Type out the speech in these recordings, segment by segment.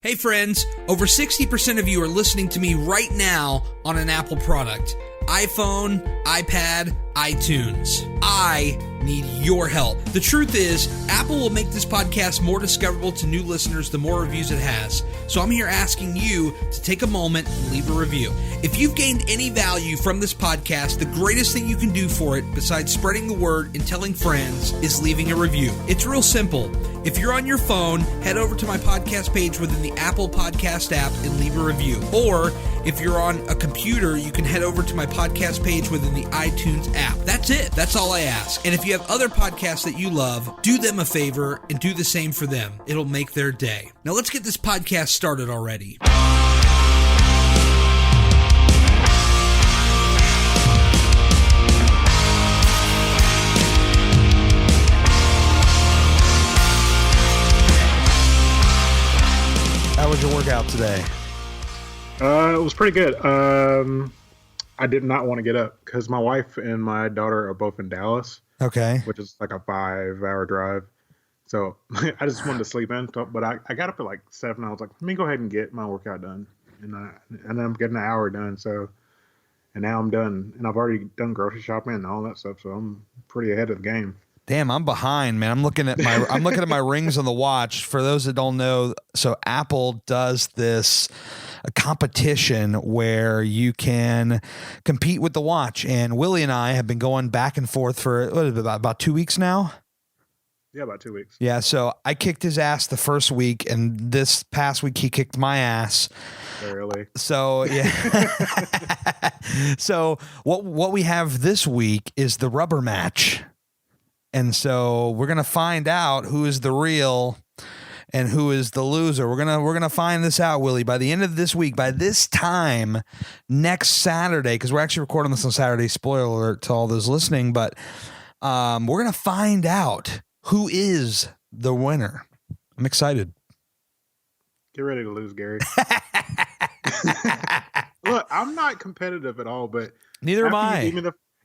Hey friends, over 60% of you are listening to me right now on an Apple product. iPhone, iPad, iTunes. I need your help. The truth is, Apple will make this podcast more discoverable to new listeners the more reviews it has. So I'm here asking you to take a moment and leave a review. If you've gained any value from this podcast, the greatest thing you can do for it, besides spreading the word and telling friends, is leaving a review. It's real simple. If you're on your phone, head over to my podcast page within the Apple Podcast app and leave a review. Or if you're on a computer, you can head over to my podcast page within the iTunes app. That's it. That's all I ask. And if you have other podcasts that you love, do them a favor and do the same for them. It'll make their day. Now let's get this podcast started already. How was your workout today? It was pretty good. I did not want to get up because my wife and my daughter are both in Dallas. Okay. Which is like a 5-hour drive. So I just wanted to sleep in. But I got up at like 7. I was like, let me go ahead and get my workout done. And then I'm getting an hour done. And now I'm done. And I've already done grocery shopping and all that stuff. So I'm pretty ahead of the game. Damn, I'm behind, man. I'm looking at my rings on the watch. For those that don't know, so Apple does this a competition where you can compete with the watch. And Willie and I have been going back and forth for about 2 weeks now. Yeah, about 2 weeks. Yeah, so I kicked his ass the first week, and this past week he kicked my ass. Barely. So yeah. So what we have this week is the rubber match. And so we're going to find out who is the real and who is the loser. We're going to find this out, Willie, by the end of this week, by this time next Saturday, because we're actually recording this on Saturday. Spoiler alert to all those listening, but we're going to find out who is the winner. I'm excited. Get ready to lose, Gary. Look, I'm not competitive at all, but neither am I.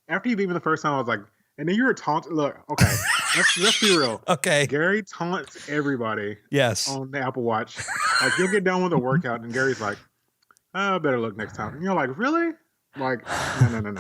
After you beat me the first time, I was like, and then you were taunting. Look, okay, let's be real. Okay. Gary taunts everybody. Yes. On the Apple Watch. Like, you'll get done with the workout, and Gary's like, "Oh, better look next time." And you're like, "Really?" Like, no.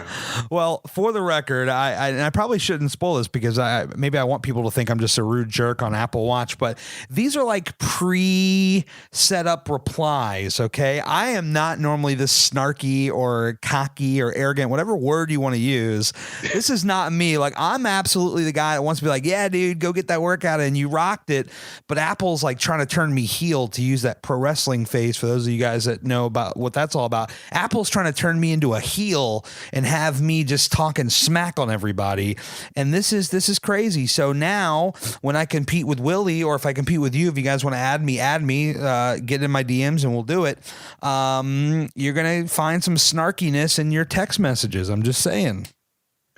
Well, for the record, I probably shouldn't spoil this because maybe I want people to think I'm just a rude jerk on Apple Watch, but these are like pre-set up replies, okay? I am not normally this snarky or cocky or arrogant, whatever word you want to use. This is not me. Like, I'm absolutely the guy that wants to be like, yeah, dude, go get that workout and you rocked it. But Apple's like trying to turn me heel, to use that pro wrestling phrase for those of you guys that know about what that's all about. Apple's trying to turn me into a heel and have me just talking smack on everybody, and this is crazy. So now when I compete with Willie, or if I compete with you, if you guys want to add me, get in my DMs and we'll do it. You're gonna find some snarkiness in your text messages. I'm just saying.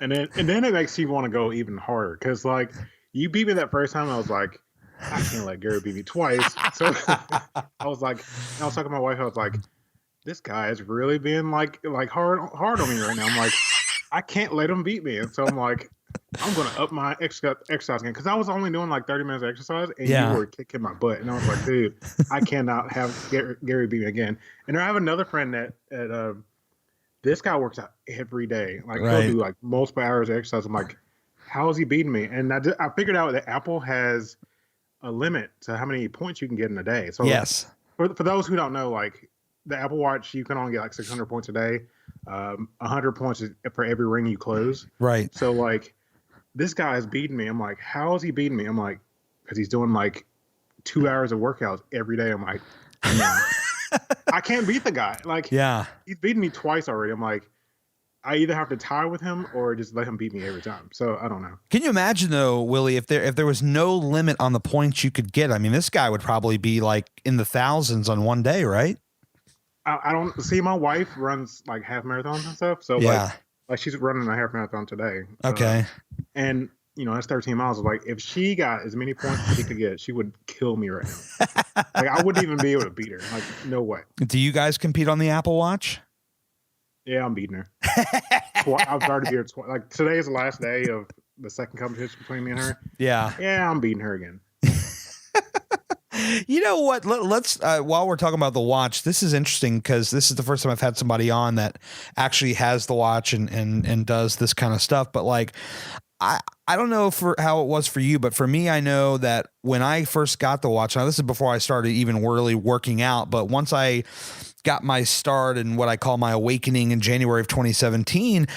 And then it makes you want to go even harder, because like, you beat me that first time, I was like, I can't let Gary beat me twice. So I was talking to my wife, I was like, this guy is really being like hard on me right now. I'm like, I can't let him beat me. And so I'm like, I'm going to up my exercise again. Because I was only doing like 30 minutes of exercise, and you were kicking my butt. And I was like, dude, I cannot have Gary beat me again. And I have another friend that this guy works out every day. Like, he'll do like multiple hours of exercise. I'm like, how is he beating me? And I figured out that Apple has a limit to how many points you can get in a day. So yes, for those who don't know, like, the Apple Watch, you can only get like 600 points a day. 100 points for every ring you close. Right. So like, this guy is beating me. I'm like, how is he beating me? I'm like, because he's doing like 2 hours of workouts every day. I'm like, no. I can't beat the guy. Like, yeah, he's beaten me twice already. I'm like, I either have to tie with him or just let him beat me every time. So I don't know. Can you imagine though, Willie, if there was no limit on the points you could get? I mean, this guy would probably be like in the thousands on one day, right? I don't see. My wife runs like half marathons and stuff, so like she's running a half marathon today. Okay, and you know, that's 13 miles. Like, if she got as many points as she could get, she would kill me right now. Like, I wouldn't even be able to beat her. Like, no way. Do you guys compete on the Apple Watch? Yeah, I'm beating her. I've already beat her twice. Like, today is the last day of the second competition between me and her. Yeah, I'm beating her again. You know what? Let's while we're talking about the watch, this is interesting because this is the first time I've had somebody on that actually has the watch and does this kind of stuff. But like, I don't know for how it was for you, but for me, I know that when I first got the watch, now this is before I started even really working out, but once I got my start and what I call my awakening in January of 2017,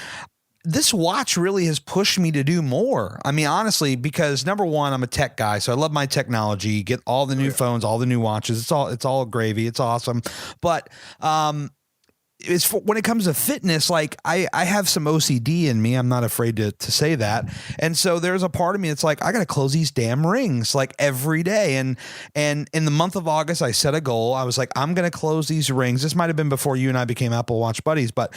this watch really has pushed me to do more. I mean, honestly, because number one, I'm a tech guy, so I love my technology, get all the new phones, all the new watches. It's all gravy. It's awesome. But, when it comes to fitness, like I have some OCD in me. I'm not afraid to say that. And so there's a part of me that's like, I got to close these damn rings like every day. And in the month of August, I set a goal. I was like, I'm going to close these rings. This might've been before you and I became Apple Watch buddies, but,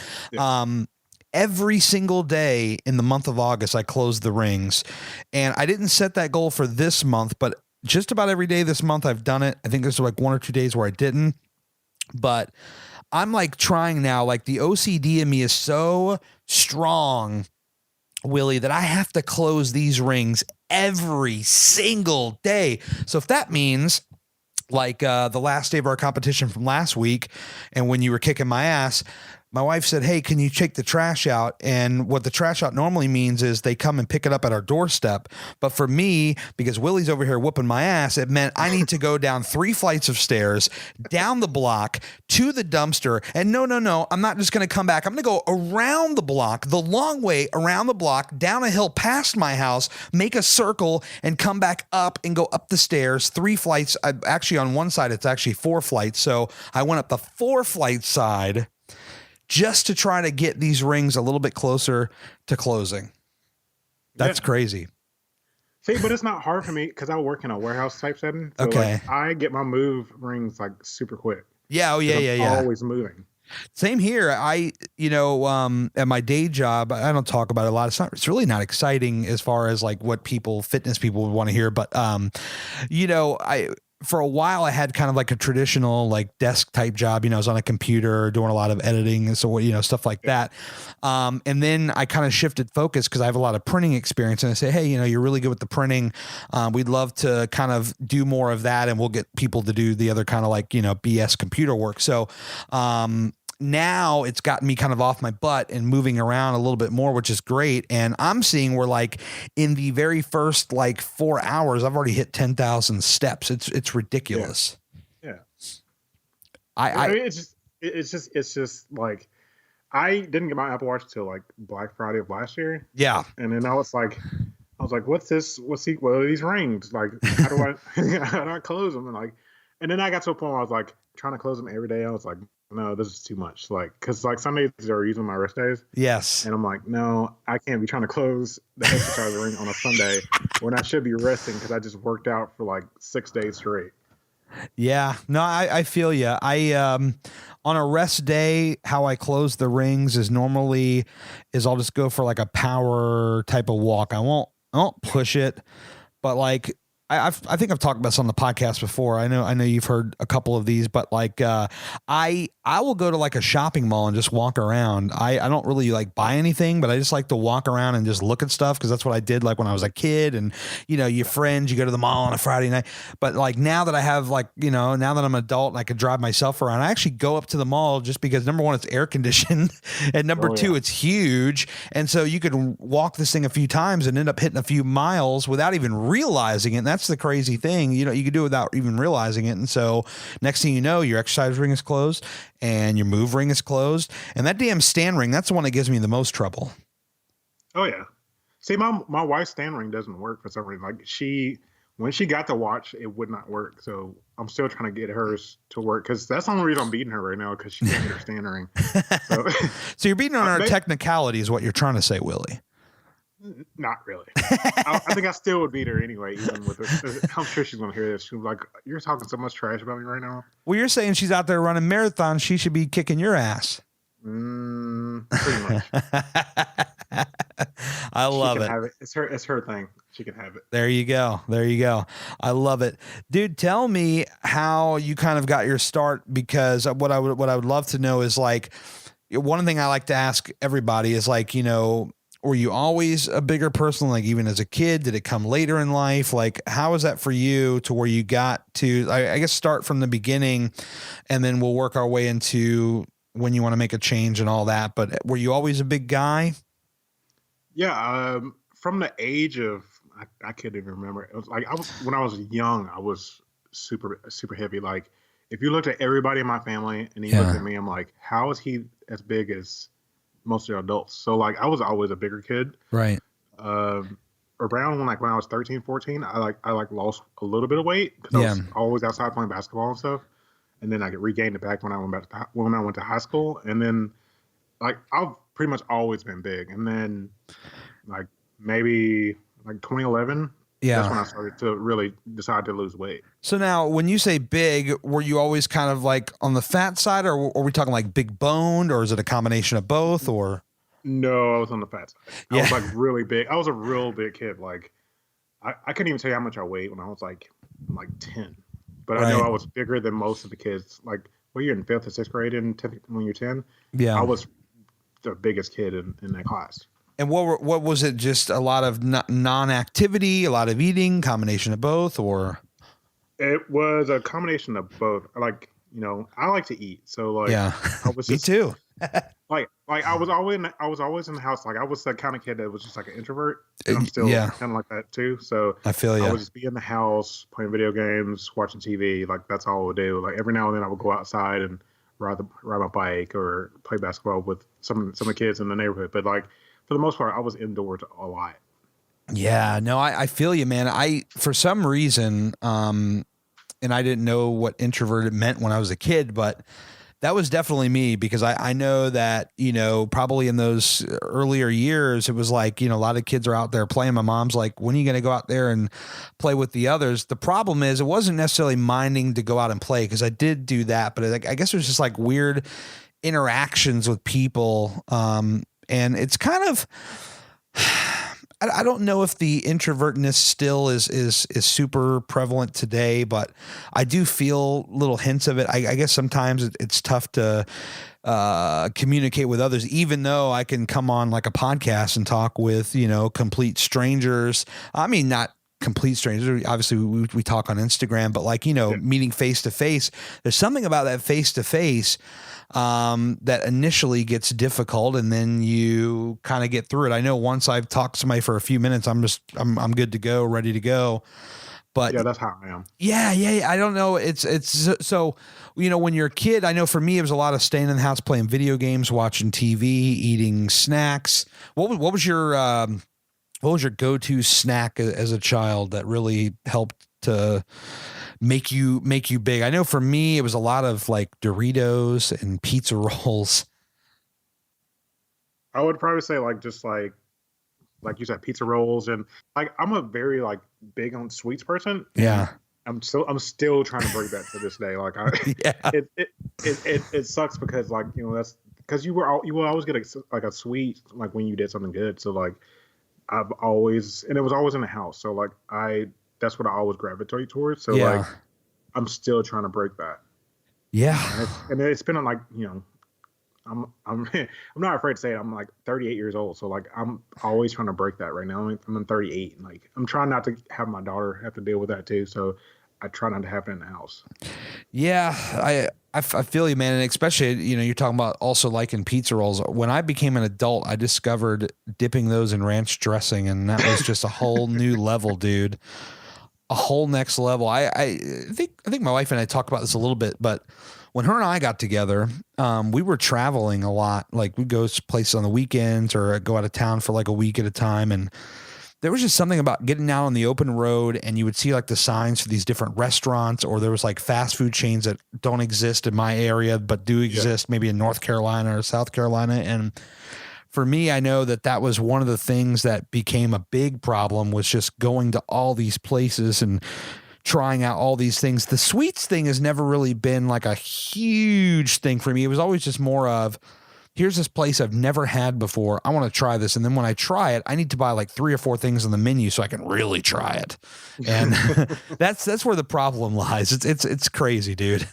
every single day in the month of August, I closed the rings, and I didn't set that goal for this month, but just about every day this month I've done it. I think there's like 1 or 2 days where I didn't, but I'm like trying now, like the OCD in me is so strong, Willie, that I have to close these rings every single day. So if that means like the last day of our competition from last week, and when you were kicking my ass, my wife said, hey, can you take the trash out? And what the trash out normally means is they come and pick it up at our doorstep. But for me, because Willie's over here whooping my ass, it meant I need to go down 3 flights of stairs, down the block to the dumpster. And no, I'm not just going to come back. I'm going to go around the block, the long way around the block, down a hill past my house, make a circle and come back up and go up the stairs, 3 flights. Actually, on one side, it's actually 4 flights. So I went up the 4 flight side just to try to get these rings a little bit closer to closing. That's crazy. See, but it's not hard for me because I work in a warehouse type setting. So okay. Like, I get my move rings like super quick. Yeah. Oh yeah. I'm always moving. Same here. At my day job, I don't talk about it a lot. It's really not exciting as far as like what fitness people would want to hear. But, for a while I had kind of like a traditional like desk type job, I was on a computer doing a lot of editing and so, stuff like that. And then I kind of shifted focus because I have a lot of printing experience, and I say, hey, you're really good with the printing. We'd love to kind of do more of that, and we'll get people to do the other kind of like, BS computer work. So, now it's gotten me kind of off my butt and moving around a little bit more, which is great. And I'm seeing where like in the very first like 4 hours, I've already hit 10,000 steps. It's ridiculous. Yeah. I mean, it's just like, I didn't get my Apple Watch till like Black Friday of last year. Yeah. And then I was like, what's this? What are these rings? Like, how do I close them? And then I got to a point where I was like trying to close them every day. I was like, no, this is too much. Like, because like some days are usually my rest days. Yes. And I'm like, no, I can't be trying to close the exercise ring on a Sunday when I should be resting because I just worked out for like 6 days straight. Yeah, no, I feel you. On a rest day, how I close the rings is I'll just go for like a power type of walk. I won't push it, but like, I think I've talked about this on the podcast before. I know you've heard a couple of these, but like I will go to like a shopping mall and just walk around. I don't really like buy anything, but I just like to walk around and just look at stuff because that's what I did like when I was a kid. And your friends, you go to the mall on a Friday night. But like now that I have like now that I'm an adult and I can drive myself around, I actually go up to the mall just because number one, it's air conditioned, and number two, it's huge, and so you could walk this thing a few times and end up hitting a few miles without even realizing it. And that's the crazy thing. You can do it without even realizing it. And so next thing you know, your exercise ring is closed and your move ring is closed. And that damn stand ring, that's the one that gives me the most trouble. Oh yeah. See, my wife's stand ring doesn't work for some reason. Like when she got the watch, it would not work. So I'm still trying to get hers to work because that's the only reason I'm beating her right now, because she can't get her stand ring. So you're beating on our technicality is what you're trying to say, Willie. Not really. I think I still would beat her anyway, even with her. I'm sure she's going to hear this. She's like, you're talking so much trash about me right now. Well, you're saying she's out there running marathons. She should be kicking your ass. Pretty much. I love it. Have it. It's her thing. She can have it. There you go. I love it. Dude, tell me how you kind of got your start, because what I would love to know is like, one thing I like to ask everybody is like, were you always a bigger person? Like even as a kid, did it come later in life? Like how was that for you to where you got to, I guess start from the beginning and then we'll work our way into when you want to make a change and all that. But were you always a big guy? Yeah. From the age of, I can't even remember. It was like when I was young, I was super, super heavy. Like if you looked at everybody in my family and he looked at me, I'm like, how is he as big as most of the adults? So like I was always a bigger kid. Right. Around when I was 13, 14, I lost a little bit of weight because I was always outside playing basketball and stuff. And then I regained it back when I went to high school. And then like I've pretty much always been big. And then like maybe like 2011, that's when I started to really decide to lose weight. So now when you say big, were you always kind of like on the fat side, or are we talking like big boned, or is it a combination of both? Or no, I was on the fat side. I was like really big. I was a real big kid. Like I couldn't even tell you how much I weighed when I was like 10. But I know I was bigger than most of the kids. Like you're in 5th or 6th grade when you're 10. Yeah. I was the biggest kid in that class. And what was it? Just a lot of non-activity, a lot of eating, combination of both, or? It was a combination of both. Like, I like to eat. So like, I was just, me too. like I was always in the house. Like I was the kind of kid that was just like an introvert. And I'm still kind of like that too. So I feel I would just be in the house playing video games, watching TV. Like that's all I would do. Like every now and then I would go outside and ride my bike or play basketball with some of the kids in the neighborhood. But like for the most part, I was indoors a lot. Yeah, no, I feel you, man. For some reason, and I didn't know what introverted meant when I was a kid, but that was definitely me, because I know that, probably in those earlier years, it was like, a lot of kids are out there playing. My mom's like, when are you going to go out there and play with the others? The problem is it wasn't necessarily minding to go out and play, because I did do that, but I guess there's just like weird interactions with people. And it's kind of, I don't know if the introvertness still is super prevalent today, but I do feel little hints of it. I guess sometimes it's tough to communicate with others, even though I can come on like a podcast and talk with, complete strangers. I mean, not complete strangers. Obviously we talk on Instagram, but like, meeting face to face, there's something about that face to face that initially gets difficult, and then you kind of get through it. I know once I've talked to somebody for a few minutes, I'm good to go, ready to go. But yeah, that's how I am. Yeah. I don't know. It's so, when you're a kid, I know for me, it was a lot of staying in the house, playing video games, watching TV, eating snacks. What was your go-to snack as a child that really helped to make you big? I know for me, it was a lot of like Doritos and pizza rolls. I would probably say like you said, pizza rolls, and like I'm a very like big on sweets person. Yeah. I'm still trying to break that to this day. Like it sucks because like, that's because you will always get a sweet like when you did something good. So like I've always, and it was always in the house. So like that's what I always gravitate towards. So like I'm still trying to break that. Yeah. And it's been like, I'm not afraid to say it. I'm like 38 years old. So like I'm always trying to break that right now. I'm 38, and like I'm trying not to have my daughter have to deal with that too. So I try not to have it in the house. Yeah, I feel you, man. And especially, you're talking about also liking pizza rolls. When I became an adult, I discovered dipping those in ranch dressing, and that was just a whole new level, dude. A whole next level. I think my wife and I talked about this a little bit, but when her and I got together, we were traveling a lot. Like we'd go places on the weekends or go out of town for like a week at a time. And there was just something about getting out on the open road, and you would see like the signs for these different restaurants, or there was like fast food chains that don't exist in my area, but do exist maybe in North Carolina or South Carolina. And for me, I know that was one of the things that became a big problem, was just going to all these places and trying out all these things. The sweets thing has never really been like a huge thing for me. It was always just more of, here's this place I've never had before. I want to try this. And then when I try it, I need to buy like 3 or 4 things on the menu so I can really try it. And that's where the problem lies. It's crazy, dude.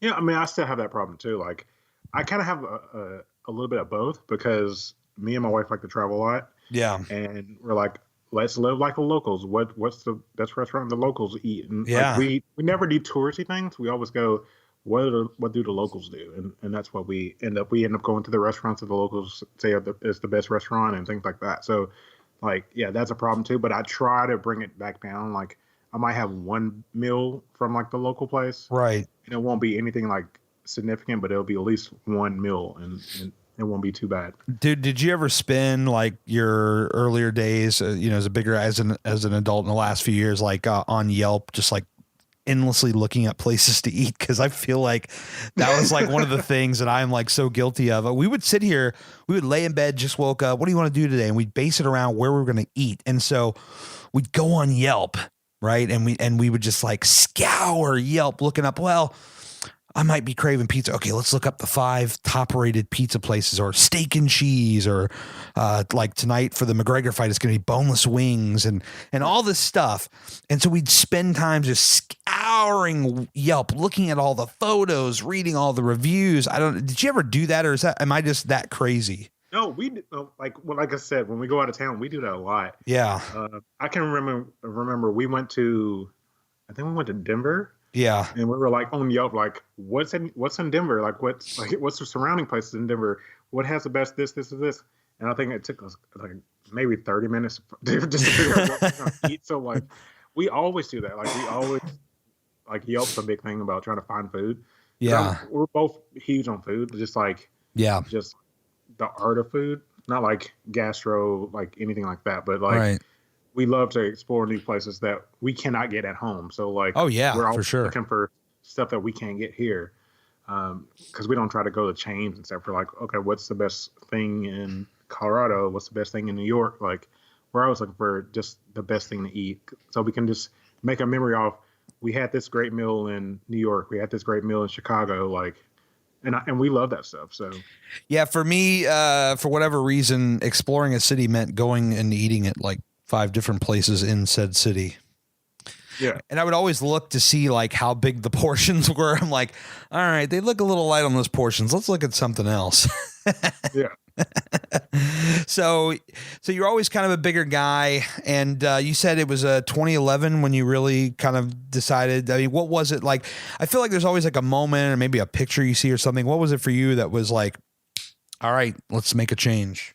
Yeah. I mean, I still have that problem too. Like I kind of have a little bit of both, because me and my wife like to travel a lot. Yeah. And we're like, let's live like the locals. What's the best restaurant the locals eat? And Yeah. like we never do touristy things. We always go, what do the locals do? And that's what we end up. We end up going to the restaurants that the locals say is the best restaurant and things like that. So, like, yeah, that's a problem too. But I try to bring it back down. Like, I might have one meal from like the local place, Right. and it won't be anything like significant, but it'll be at least one meal, and it won't be too bad. Dude, did you ever spend like your earlier days, as a bigger as an adult in the last few years, like on Yelp, just like endlessly looking at places to eat? Because I feel like that was like one of the things that I'm like so guilty of. We would sit here, we would lay in bed, just woke up. What do you want to do today? And we'd base it around where we were going to eat. And so we'd go on Yelp, right? And we would just like scour Yelp looking up, well, I might be craving pizza. Okay, let's look up the 5 top-rated pizza places, or steak and cheese, or like tonight for the McGregor fight, it's going to be boneless wings and all this stuff. And so we'd spend time just scouring Yelp, looking at all the photos, reading all the reviews. Did you ever do that, or am I just that crazy? No, like I said, when we go out of town, we do that a lot. Yeah. I can remember we went to, I think we went to Denver. Yeah. And we were like on Yelp, like, what's in Denver? Like, what's the surrounding places in Denver? What has the best this, this, and this? And I think it took us like maybe 30 minutes just to figure out what we're going to eat. So like, we always do that. Like, we always, like, Yelp's a big thing about trying to find food. Yeah. We're both huge on food. Just like, just the art of food, not like gastro, like anything like that, but like, right. We love to explore new places that we cannot get at home. So like, oh yeah, we're always for sure looking for stuff that we can't get here. Cause we don't try to go to chains and stuff. We're like, okay, what's the best thing in Colorado? What's the best thing in New York? Like, we're always looking for just the best thing to eat. So we can just make a memory of, we had this great meal in New York. We had this great meal in Chicago. Like, and we love that stuff. So yeah, for me, for whatever reason, exploring a city meant going and eating at like 5 different places in said city. Yeah. And I would always look to see like how big the portions were. I'm like, all right, they look a little light on those portions. Let's look at something else. Yeah. So you're always kind of a bigger guy. And you said it was 2011 when you really kind of decided, I mean, what was it like? I feel like there's always like a moment or maybe a picture you see or something. What was it for you that was like, all right, let's make a change?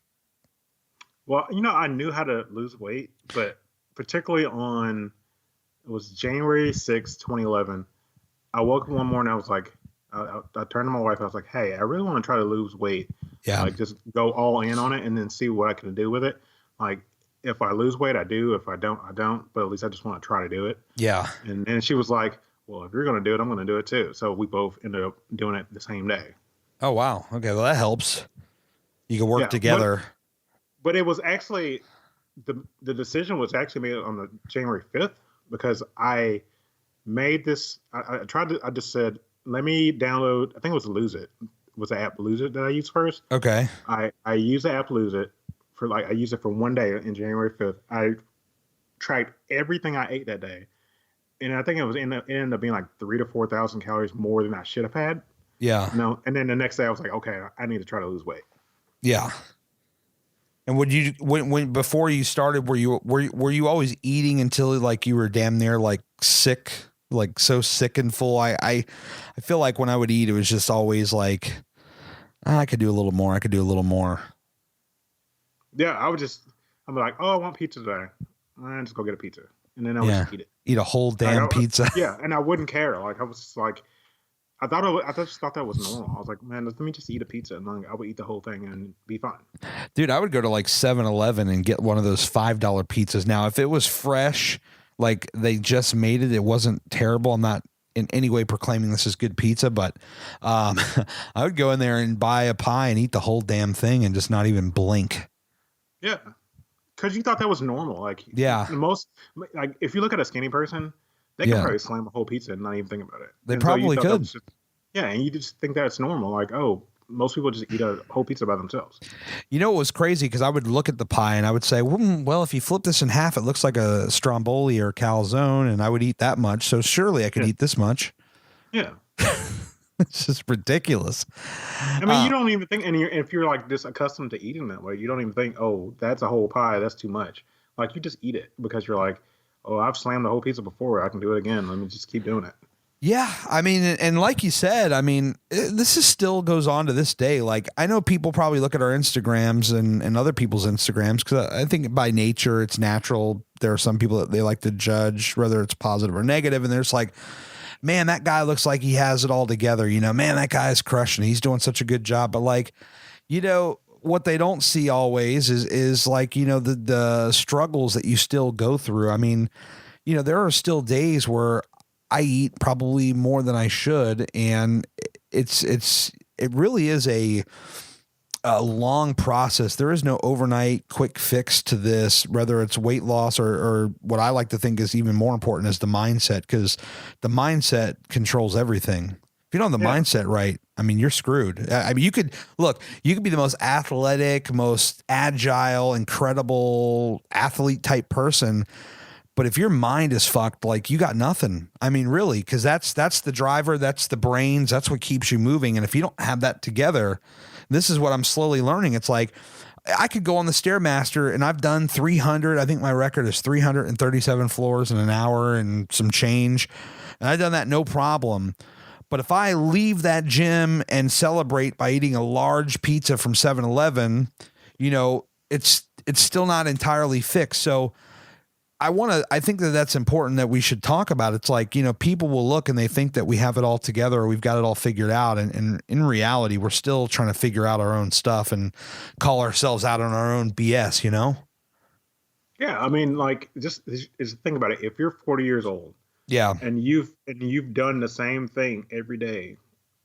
Well, I knew how to lose weight, but particularly it was January 6th, 2011. I woke up one morning, I was like, I turned to my wife, I was like, hey, I really want to try to lose weight. Yeah. Like, just go all in on it and then see what I can do with it. Like, if I lose weight, I do. If I don't, I don't. But at least I just want to try to do it. Yeah. And then she was like, well, if you're going to do it, I'm going to do it too. So we both ended up doing it the same day. Oh, wow. Okay. Well, that helps. You can work together. But it was actually, the decision was actually made on the January 5th, because I made this, I just said, let me download, I think it was Lose It. Was the app Lose It that I used first? Okay. I used the app Lose It I used it for one day in January 5th. I tracked everything I ate that day. And I think it ended up being like 3,000 to 4,000 calories more than I should have had. Yeah. And then the next day I was like, okay, I need to try to lose weight. Yeah. And when before you started, were you always eating until like you were damn near like sick, like so sick and full? I feel like when I would eat, it was just always like, I could do a little more. I could do a little more. Yeah, I'm like, oh, I want pizza today. I just go get a pizza, and then I would just eat it. Eat a whole damn pizza. Yeah, and I wouldn't care. Like, I was just like, I just thought that was normal. I was like, man, let me just eat a pizza, and then I would eat the whole thing and be fine. Dude, I would go to like 7-Eleven and get one of those $5 pizzas. Now, if it was fresh, like they just made it, it wasn't terrible. I'm not in any way proclaiming this is good pizza, but I would go in there and buy a pie and eat the whole damn thing and just not even blink. Yeah, because you thought that was normal. Like, like if you look at a skinny person, they could probably slam a whole pizza and not even think about it. They probably could. And you just think that it's normal. Like, oh, most people just eat a whole pizza by themselves. You know, it was crazy because I would look at the pie and I would say, well, if you flip this in half, it looks like a stromboli or calzone, and I would eat that much. So surely I could eat this much. Yeah. It's just ridiculous. I mean, you don't even think, and if you're like just accustomed to eating that way, you don't even think, oh, that's a whole pie. That's too much. Like you just eat it because you're like, oh, I've slammed the whole pizza before. I can do it again. Let me just keep doing it. Yeah, I mean, and like you said, I mean, this is still goes on to this day. Like, I know people probably look at our Instagrams and other people's Instagrams because I think by nature it's natural. There are some people that they like to judge whether it's positive or negative, and there's like, man, that guy looks like he has it all together. You know, man, that guy is crushing. He's doing such a good job. But like, you know, what they don't see always is like, you know, the struggles that you still go through. I mean, you know, there are still days where I eat probably more than I should, and it really is a long process. There is no overnight quick fix to this, whether it's weight loss or what I like to think is even more important is the mindset, because the mindset controls everything. If you don't have the mindset right, I mean, you're screwed. I mean, you could be the most athletic, most agile, incredible athlete type person, but if your mind is fucked, like you got nothing. I mean, really, because that's the driver, that's the brains, that's what keeps you moving. And if you don't have that together, this is what I'm slowly learning. It's like I could go on the Stairmaster and I've done 300. I think my record is 337 floors in an hour and some change. And I've done that no problem. But if I leave that gym and celebrate by eating a large pizza from 7-Eleven, you know, it's still not entirely fixed. So I think that that's important that we should talk about. It's like, you know, people will look and they think that we have it all together or we've got it all figured out. And in reality, we're still trying to figure out our own stuff and call ourselves out on our own BS, you know? Yeah. I mean, like just think about it. If you're 40 years old, yeah, and you've done the same thing every day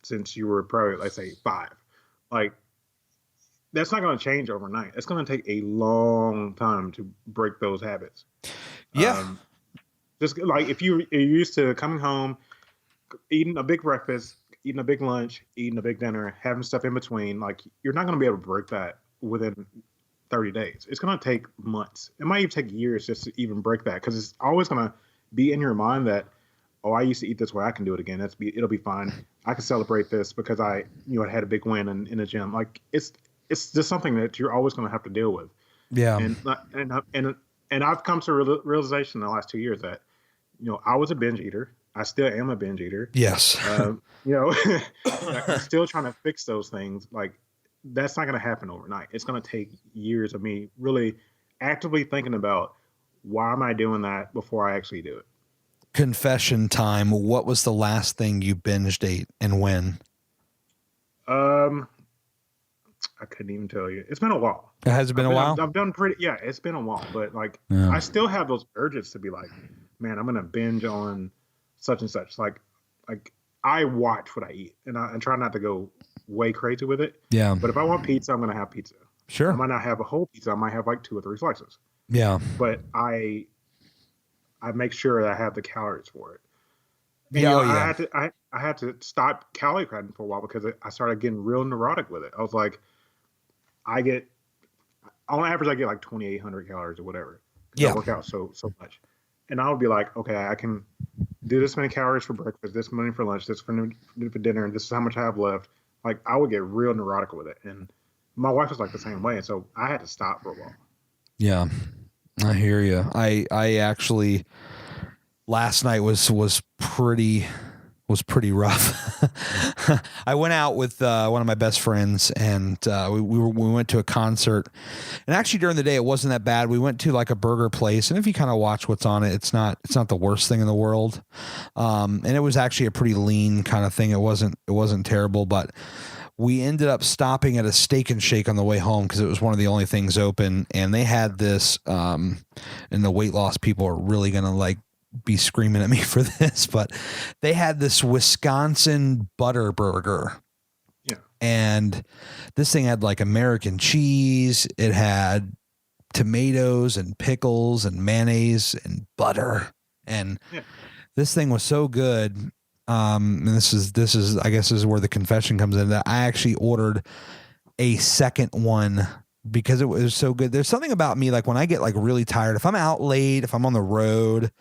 since you were probably, let's say 5, like that's not going to change overnight. It's going to take a long time to break those habits. Yeah. Just like if you're used to coming home, eating a big breakfast, eating a big lunch, eating a big dinner, having stuff in between, like you're not going to be able to break that within 30 days. It's going to take months. It might even take years just to even break that, because it's always going to be in your mind that, oh, I used to eat this way, I can do it again. It'll be fine. I can celebrate this because I had a big win in the gym. Like it's just something that you're always going to have to deal with. Yeah. And I've come to a realization in the last 2 years that, you know, I was a binge eater. I still am a binge eater. Yes. You know, I'm still trying to fix those things. Like that's not going to happen overnight. It's going to take years of me really actively thinking about, why am I doing that before I actually do it? Confession time. What was the last thing you binged ate and when? I couldn't even tell you. It's been a while. It has been a while? I've done it's been a while, but like I still have those urges to be like, man, I'm going to binge on such and such. Like I watch what I eat and I try not to go way crazy with it. Yeah. But if I want pizza, I'm going to have pizza. Sure. I might not have a whole pizza. I might have like 2 or 3 slices. Yeah. But I make sure that I have the calories for it. And, yeah, I had to stop calorie counting for a while because I started getting real neurotic with it. I was like, on average, I get like 2,800 calories or whatever. Yeah. I work out so much. And I would be like, okay, I can do this many calories for breakfast, this many for lunch, this for dinner, and this is how much I have left. Like I would get real neurotic with it. And my wife was like the same way. And so I had to stop for a while. Yeah, I hear you. I actually last night was pretty rough. I went out with one of my best friends, and we went to a concert. And actually, during the day, it wasn't that bad. We went to like a burger place, and if you kind of watch what's on it, it's not the worst thing in the world. And it was actually a pretty lean kind of thing. It wasn't terrible, but we ended up stopping at a Steak and Shake on the way home because it was one of the only things open, and they had this. And the weight loss people are really gonna like be screaming at me for this, but they had this Wisconsin butter burger. Yeah. And this thing had like American cheese. It had tomatoes and pickles and mayonnaise and butter. And this thing was so good. And this is, I guess this is where the confession comes in, that I actually ordered a second one because it was so good. There's something about me, like when I get like really tired, if I'm out late, if I'm on the road,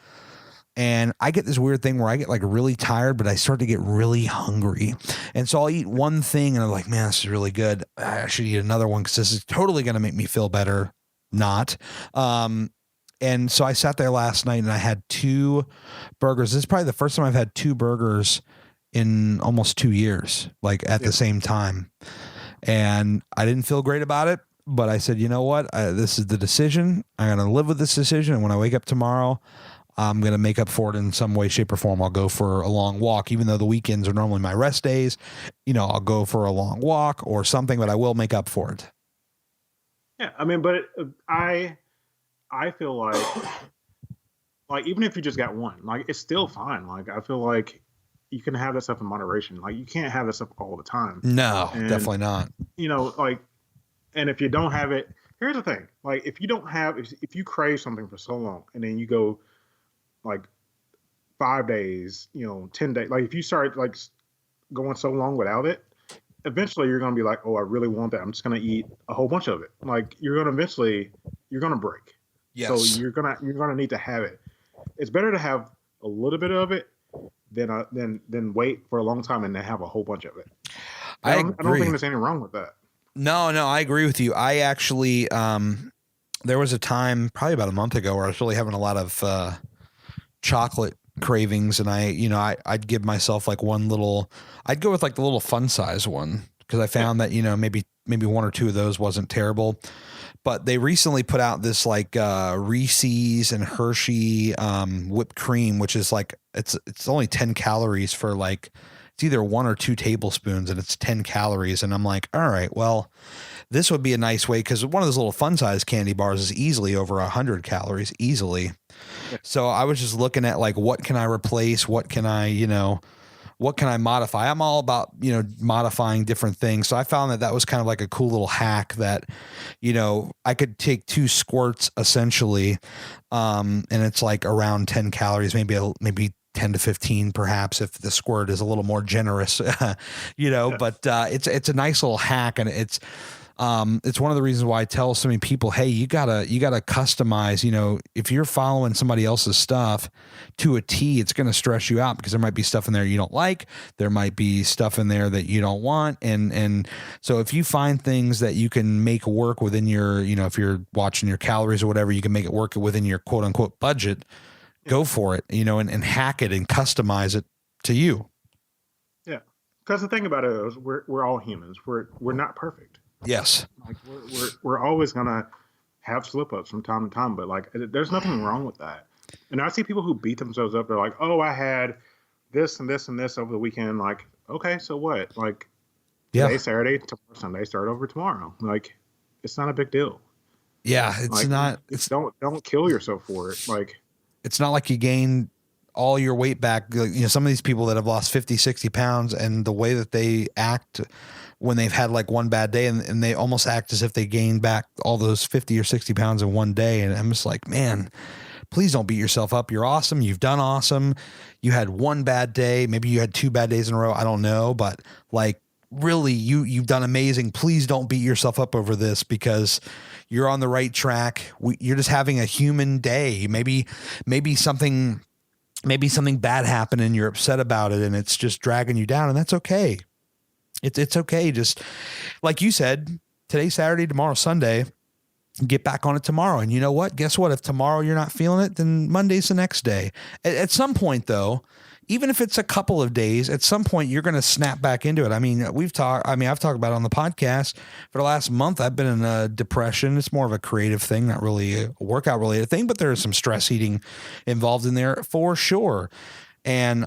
And I get this weird thing where I get like really tired, but I start to get really hungry. And so I'll eat one thing and I'm like, man, this is really good. I should eat another one because this is totally going to make me feel better. Not. And so I sat there last night and I had 2 burgers. This is probably the first time I've had 2 burgers in almost 2 years, like at the same time. And I didn't feel great about it, but I said, you know what? This is the decision. I'm going to live with this decision. And when I wake up tomorrow, I'm going to make up for it in some way, shape, or form. I'll go for a long walk, even though the weekends are normally my rest days. You know, I'll go for a long walk or something, but I will make up for it. Yeah, I mean, but I feel like even if you just got one, like it's still fine. Like I feel like you can have that stuff in moderation. Like you can't have that stuff all the time. No, definitely not. You know, like, and if you don't have it, here's the thing. Like if you crave something for so long and then you go like 5 days, 10 days, like if you start like going so long without it, eventually you're going to be like, oh, I really want that. I'm just going to eat a whole bunch of it. Like you're going to break. Yes. So you're going to need to have it. It's better to have a little bit of it than wait for a long time and then have a whole bunch of it. I don't think there's anything wrong with that. No, I agree with you. I actually, there was a time probably about a month ago where I was really having a lot of, chocolate cravings. And I'd give myself like I'd go with like the little fun size one. Cause I found that, maybe 1 or 2 of those wasn't terrible, but they recently put out this like, Reese's and Hershey, whipped cream, which is like, it's only 10 calories for like, it's either 1 or 2 tablespoons and it's 10 calories. And I'm like, all right, well, this would be a nice way. Cause one of those little fun size candy bars is easily over 100 calories easily. So I was just looking at like, what can I replace? What can I modify? I'm all about, modifying different things. So I found that was kind of like a cool little hack that, I could take 2 squirts essentially. And it's like around 10 calories, maybe 10 to 15, perhaps if the squirt is a little more generous, but it's a nice little hack. And it's one of the reasons why I tell so many people, hey, you gotta customize, if you're following somebody else's stuff to a T, it's going to stress you out because there might be stuff in there you don't like. There might be stuff in there that you don't want. And so if you find things that you can make work within your, if you're watching your calories or whatever, you can make it work within your quote unquote budget, go for it, and hack it and customize it to you. Yeah. Because the thing about it is we're all humans. We're not perfect. Yes. Like we're always gonna have slip ups from time to time, but like there's nothing wrong with that. And I see people who beat themselves up. They're like, "Oh, I had this and this and this over the weekend." Like, okay, so what? Like, today's Saturday, tomorrow Sunday, start over tomorrow. Like, it's not a big deal. Yeah, it's like, not. It's don't kill yourself for it. Like, it's not like you gain all your weight back. Some of these people that have lost 50, 60 pounds and the way that they act when they've had like one bad day and they almost act as if they gained back all those 50 or 60 pounds in one day. And I'm just like, man, please don't beat yourself up. You're awesome. You've done awesome. You had one bad day. Maybe you had 2 bad days in a row. I don't know, but like really you've done amazing. Please don't beat yourself up over this because you're on the right track. You're just having a human day. Maybe something bad happened and you're upset about it and it's just dragging you down, and that's okay. It's okay. Just like you said, today's Saturday, tomorrow Sunday, get back on it tomorrow. And you know what? Guess what? If tomorrow you're not feeling it, then Monday's the next day. At some point though, even if it's a couple of days, at some point you're going to snap back into it. I mean, I've talked about it on the podcast for the last month. I've been in a depression. It's more of a creative thing, not really a workout related thing, but there is some stress eating involved in there for sure. And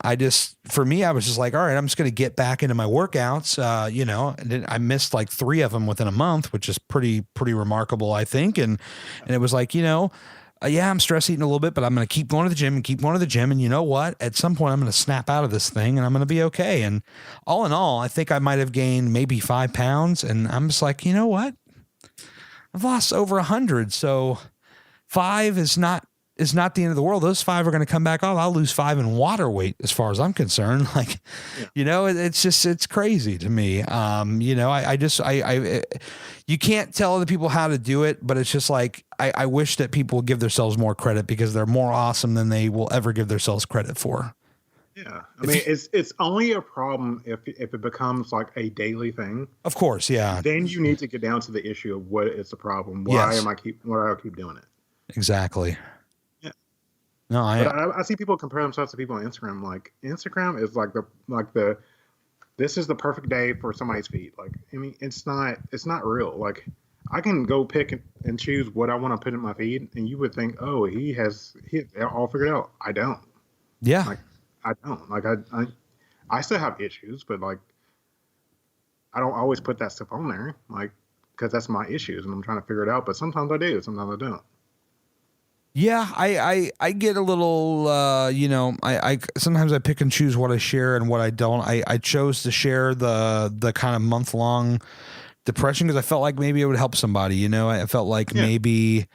for me, I was just like, all right, I'm just going to get back into my workouts. And I missed like 3 of them within a month, which is pretty remarkable, I think. And it was like, I'm stress eating a little bit, but I'm going to keep going to the gym. And you know what? At some point I'm going to snap out of this thing and I'm going to be okay. And all in all, I think I might have gained maybe 5 pounds. And I'm just like, you know what? I've lost over 100. So 5 is not is not the end of the world. Those 5 are going to come back off. I'll lose 5 in water weight as far as I'm concerned. Like, it's crazy to me. You can't tell other people how to do it, but it's just like, I wish that people would give themselves more credit because they're more awesome than they will ever give themselves credit for. Yeah. I mean, it's only a problem if it becomes like a daily thing. Of course. Yeah. Then you need to get down to the issue of what is the problem. Why do I keep doing it? Exactly. Yeah. No, I see people compare themselves to people on Instagram. Like, Instagram is like the this is the perfect day for somebody's feed. Like, I mean, it's not real. Like, I can go pick and choose what I want to put in my feed, and you would think, oh, he has it all figured out. I don't. Yeah. Like, I don't. Like, I still have issues, but like, I don't always put that stuff on there, like, because that's my issues, and I'm trying to figure it out. But sometimes I do, sometimes I don't. Yeah, I get a little, I sometimes I pick and choose what I share and what I don't. I chose to share the kind of month-long depression because I felt like maybe it would help somebody, I felt like maybe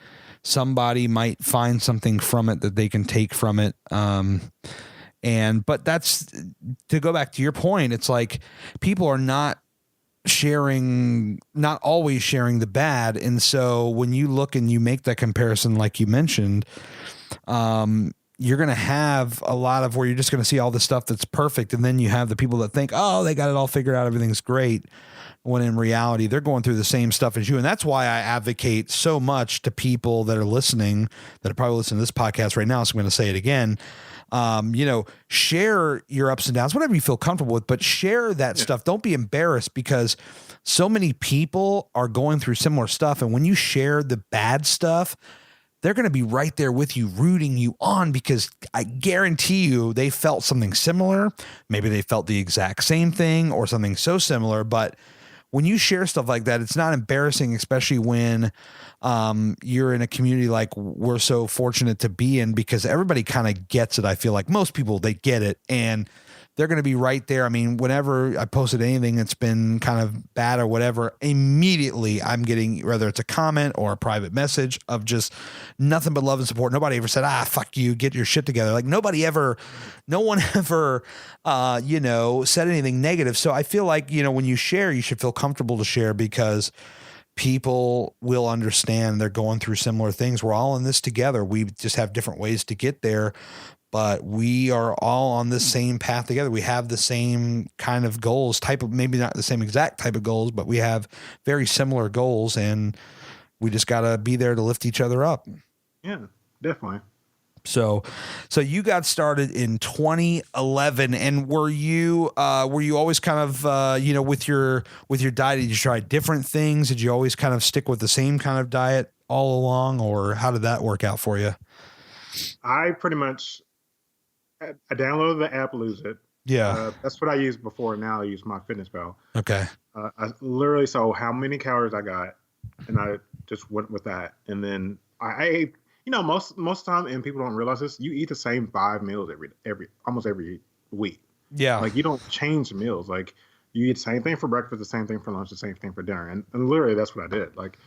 somebody might find something from it that they can take from it. But that's, to go back to your point, it's like people are not always sharing the bad. And so when you look and you make that comparison, like you mentioned, you're going to have a lot of where you're just going to see all the stuff that's perfect. And then you have the people that think, oh, they got it all figured out, everything's great. When in reality, they're going through the same stuff as you. And that's why I advocate so much to people that are listening, that are probably listening to this podcast right now. So I'm going to say it again. Share your ups and downs, whatever you feel comfortable with, but share that stuff. Don't be embarrassed because so many people are going through similar stuff. And when you share the bad stuff, they're going to be right there with you, rooting you on, because I guarantee you they felt something similar. Maybe they felt the exact same thing or something so similar, but when you share stuff like that, it's not embarrassing, especially when you're in a community like we're so fortunate to be in, because everybody kind of gets it. I feel like most people, they get it, and they're going to be right there. I mean, whenever I posted anything that's been kind of bad or whatever, immediately I'm getting, whether it's a comment or a private message, of just nothing but love and support. Nobody ever said, fuck you, get your shit together. Like no one ever, said anything negative. So I feel like, when you share, you should feel comfortable to share, because people will understand they're going through similar things. We're all in this together. We just have different ways to get there, but we are all on the same path together. We have the same kind of goals, maybe not the same exact type of goals, but we have very similar goals, and we just got to be there to lift each other up. Yeah, definitely. So you got started in 2011, and were you always kind of, with your diet, did you try different things? Did you always kind of stick with the same kind of diet all along, or how did that work out for you? I pretty much, I downloaded the app, Lose It. Yeah. That's what I used before. Now I use MyFitnessPal. Okay. I literally saw how many calories I got, and I just went with that. And then I ate, most time, and people don't realize this, you eat the same 5 meals almost every week. Yeah. Like, you don't change meals. Like, you eat the same thing for breakfast, the same thing for lunch, the same thing for dinner. And literally that's what I did. Like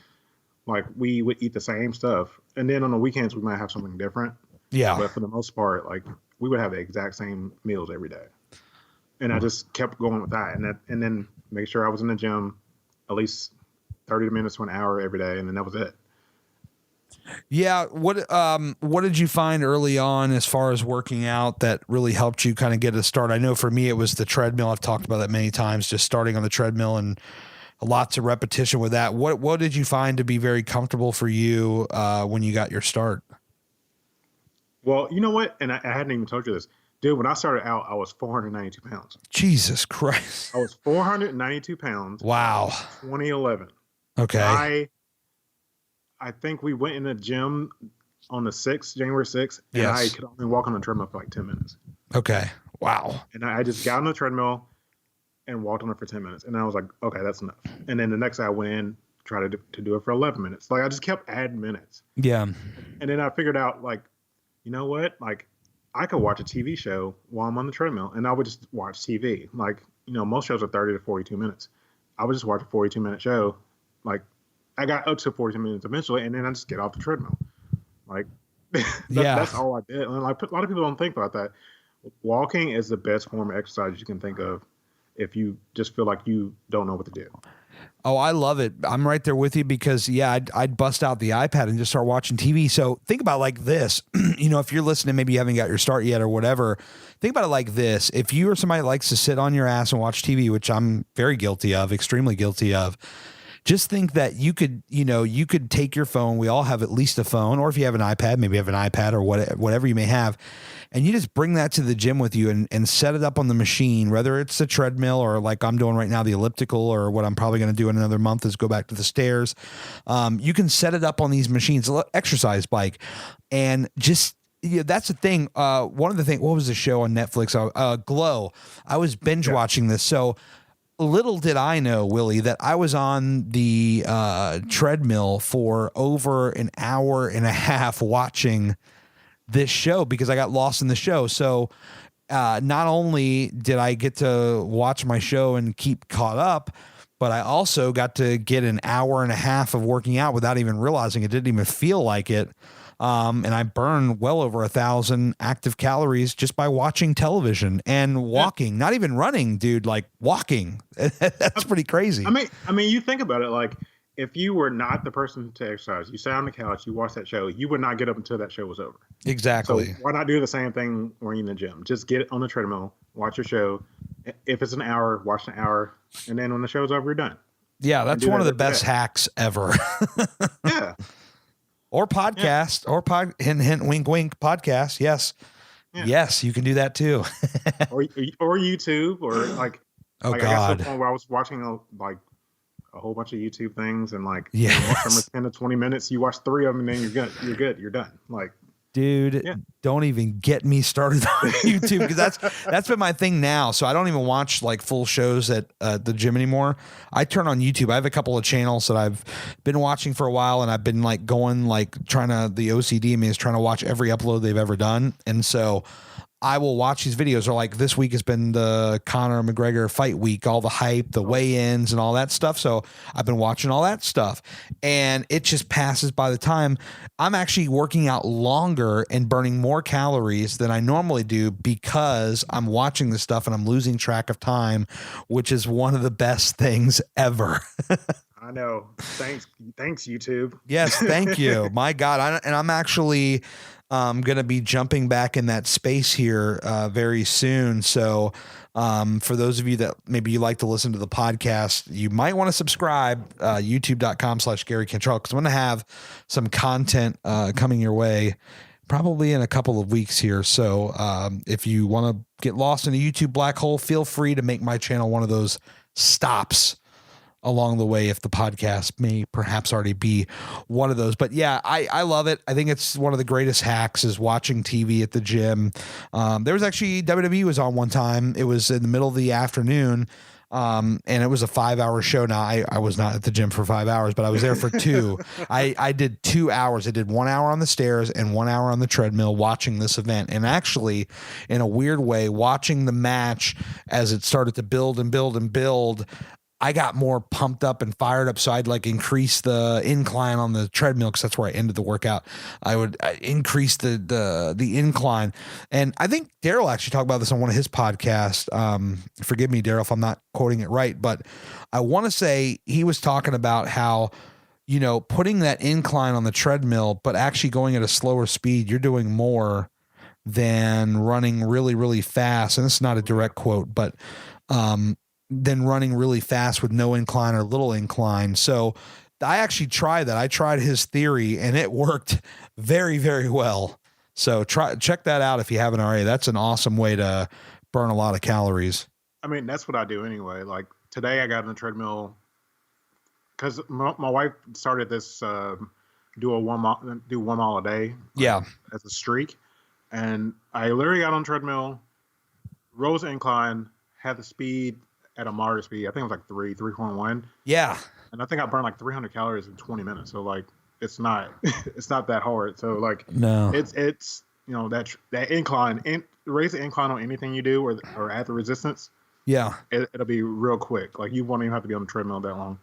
we would eat the same stuff. And then on the weekends, we might have something different. Yeah. But for the most part, like, we would have the exact same meals every day. And I just kept going with that. And then make sure I was in the gym at least 30 minutes to an hour every day. And then that was it. Yeah. What did you find early on as far as working out that really helped you kind of get a start? I know for me, it was the treadmill. I've talked about that many times, just starting on the treadmill and lots of repetition with that. What did you find to be very comfortable for you when you got your start? Well, you know what? And I hadn't even told you this. Dude, when I started out, I was 492 pounds. Jesus Christ. I was 492 pounds. Wow. 2011. Okay. I think we went in the gym on the 6th, January 6th, and yes. I could only walk on the treadmill for like 10 minutes. Okay. Wow. And I just got on the treadmill and walked on it for 10 minutes. And I was like, okay, that's enough. And then the next day I went in, tried to do it for 11 minutes. Like, I just kept adding minutes. Yeah. And then I figured out, like, you know what? Like, I could watch a TV show while I'm on the treadmill, and I would just watch TV. Like, most shows are 30 to 42 minutes. I would just watch a 42-minute show. Like, I got up to 42 minutes eventually, and then I just get off the treadmill. Like, That's all I did. And like a lot of people don't think about that. Walking is the best form of exercise you can think of if you just feel like you don't know what to do. Oh, I love it. I'm right there with you because, yeah, I'd bust out the iPad and just start watching TV. So think about it like this. If you're listening, maybe you haven't got your start yet or whatever. Think about it like this. If you are somebody that likes to sit on your ass and watch TV, which I'm very guilty of, extremely guilty of, just think that you could take your phone. We all have at least a phone, or if you have an iPad, maybe you have an iPad or whatever you may have, and you just bring that to the gym with you and set it up on the machine, whether it's a treadmill or like I'm doing right now, the elliptical, or what I'm probably going to do in another month is go back to the stairs. You can set it up on these machines, exercise bike, and just, that's the thing. One of the things, what was the show on Netflix? Glow. I was binge watching this. So little did I know, Willie, that I was on the treadmill for over an hour and a half watching this show because I got lost in the show. So not only did I get to watch my show and keep caught up, but I also got to get an hour and a half of working out without even realizing it. Didn't even feel like it. And I burn well over 1,000 active calories just by watching television and walking, not even running, dude, like walking. That's pretty crazy. I mean, you think about it, like if you were not the person to exercise, you sat on the couch, you watched that show, you would not get up until that show was over. Exactly. So why not do the same thing when you're in the gym? Just get on the treadmill, watch your show. If it's an hour, watch an hour. And then when the show's over, you're done. Yeah, that's one of the best hacks ever. Yeah. Or podcast, or hint, hint, wink, wink podcast. Yes. Yeah. Yes, you can do that too. or YouTube, or like, oh like God. I got to the point where I was watching a whole bunch of YouTube things, and like, watch them for 10 to 20 minutes. You watch 3 of them, and then you're good. You're done. Like, dude, don't even get me started on YouTube, because that's been my thing now. So I don't even watch like full shows at the gym anymore. I turn on YouTube. I have a couple of channels that I've been watching for a while, and I've been like going, like the OCD in me is trying to watch every upload they've ever done. And so I will watch these videos, or like this week has been the Conor McGregor fight week, all the hype, the weigh-ins and all that stuff. So I've been watching all that stuff, and it just passes by the time. I'm actually working out longer and burning more calories than I normally do because I'm watching this stuff and I'm losing track of time, which is one of the best things ever. I know. Thanks YouTube. Yes, thank you. My God. I'm actually going to be jumping back in that space here very soon. So for those of you that maybe you like to listen to the podcast, you might want to subscribe, youtube.com/Gary Cantrell, because I'm going to have some content coming your way probably in a couple of weeks here. So if you want to get lost in a YouTube black hole, feel free to make my channel one of those stops along the way, if the podcast may perhaps already be one of those. But yeah, I love it. I think it's one of the greatest hacks is watching TV at the gym. There was actually, WWE was on one time. It was in the middle of the afternoon. And it was a 5-hour show. Now I was not at the gym for 5 hours, but I was there for 2. I did 2 hours. I did 1 hour on the stairs and 1 hour on the treadmill watching this event. And actually, in a weird way, watching the match as it started to build and build and build, I got more pumped up and fired up. So I'd like increase the incline on the treadmill, because that's where I ended the workout. I would increase the incline. And I think Daryl actually talked about this on one of his podcasts. Forgive me, Daryl, if I'm not quoting it right, but I want to say he was talking about how, putting that incline on the treadmill, but actually going at a slower speed, you're doing more than running really, really fast. And this is not a direct quote, but, than running really fast with no incline or little incline. So I actually tried that. I tried his theory, and it worked very, very well. So check that out if you haven't already. That's an awesome way to burn a lot of calories. I mean, that's what I do anyway. Like today I got on the treadmill because my wife started this do 1 mile a day. As a streak. And I literally got on the treadmill, rose the incline, had the speed at a moderate speed. I think it was like 3.1. Yeah. And I think I burned like 300 calories in 20 minutes. So like, it's not that hard. So like, no, it's that incline, raise the incline on anything you do or add the resistance. Yeah. It'll be real quick. Like you won't even have to be on the treadmill that long.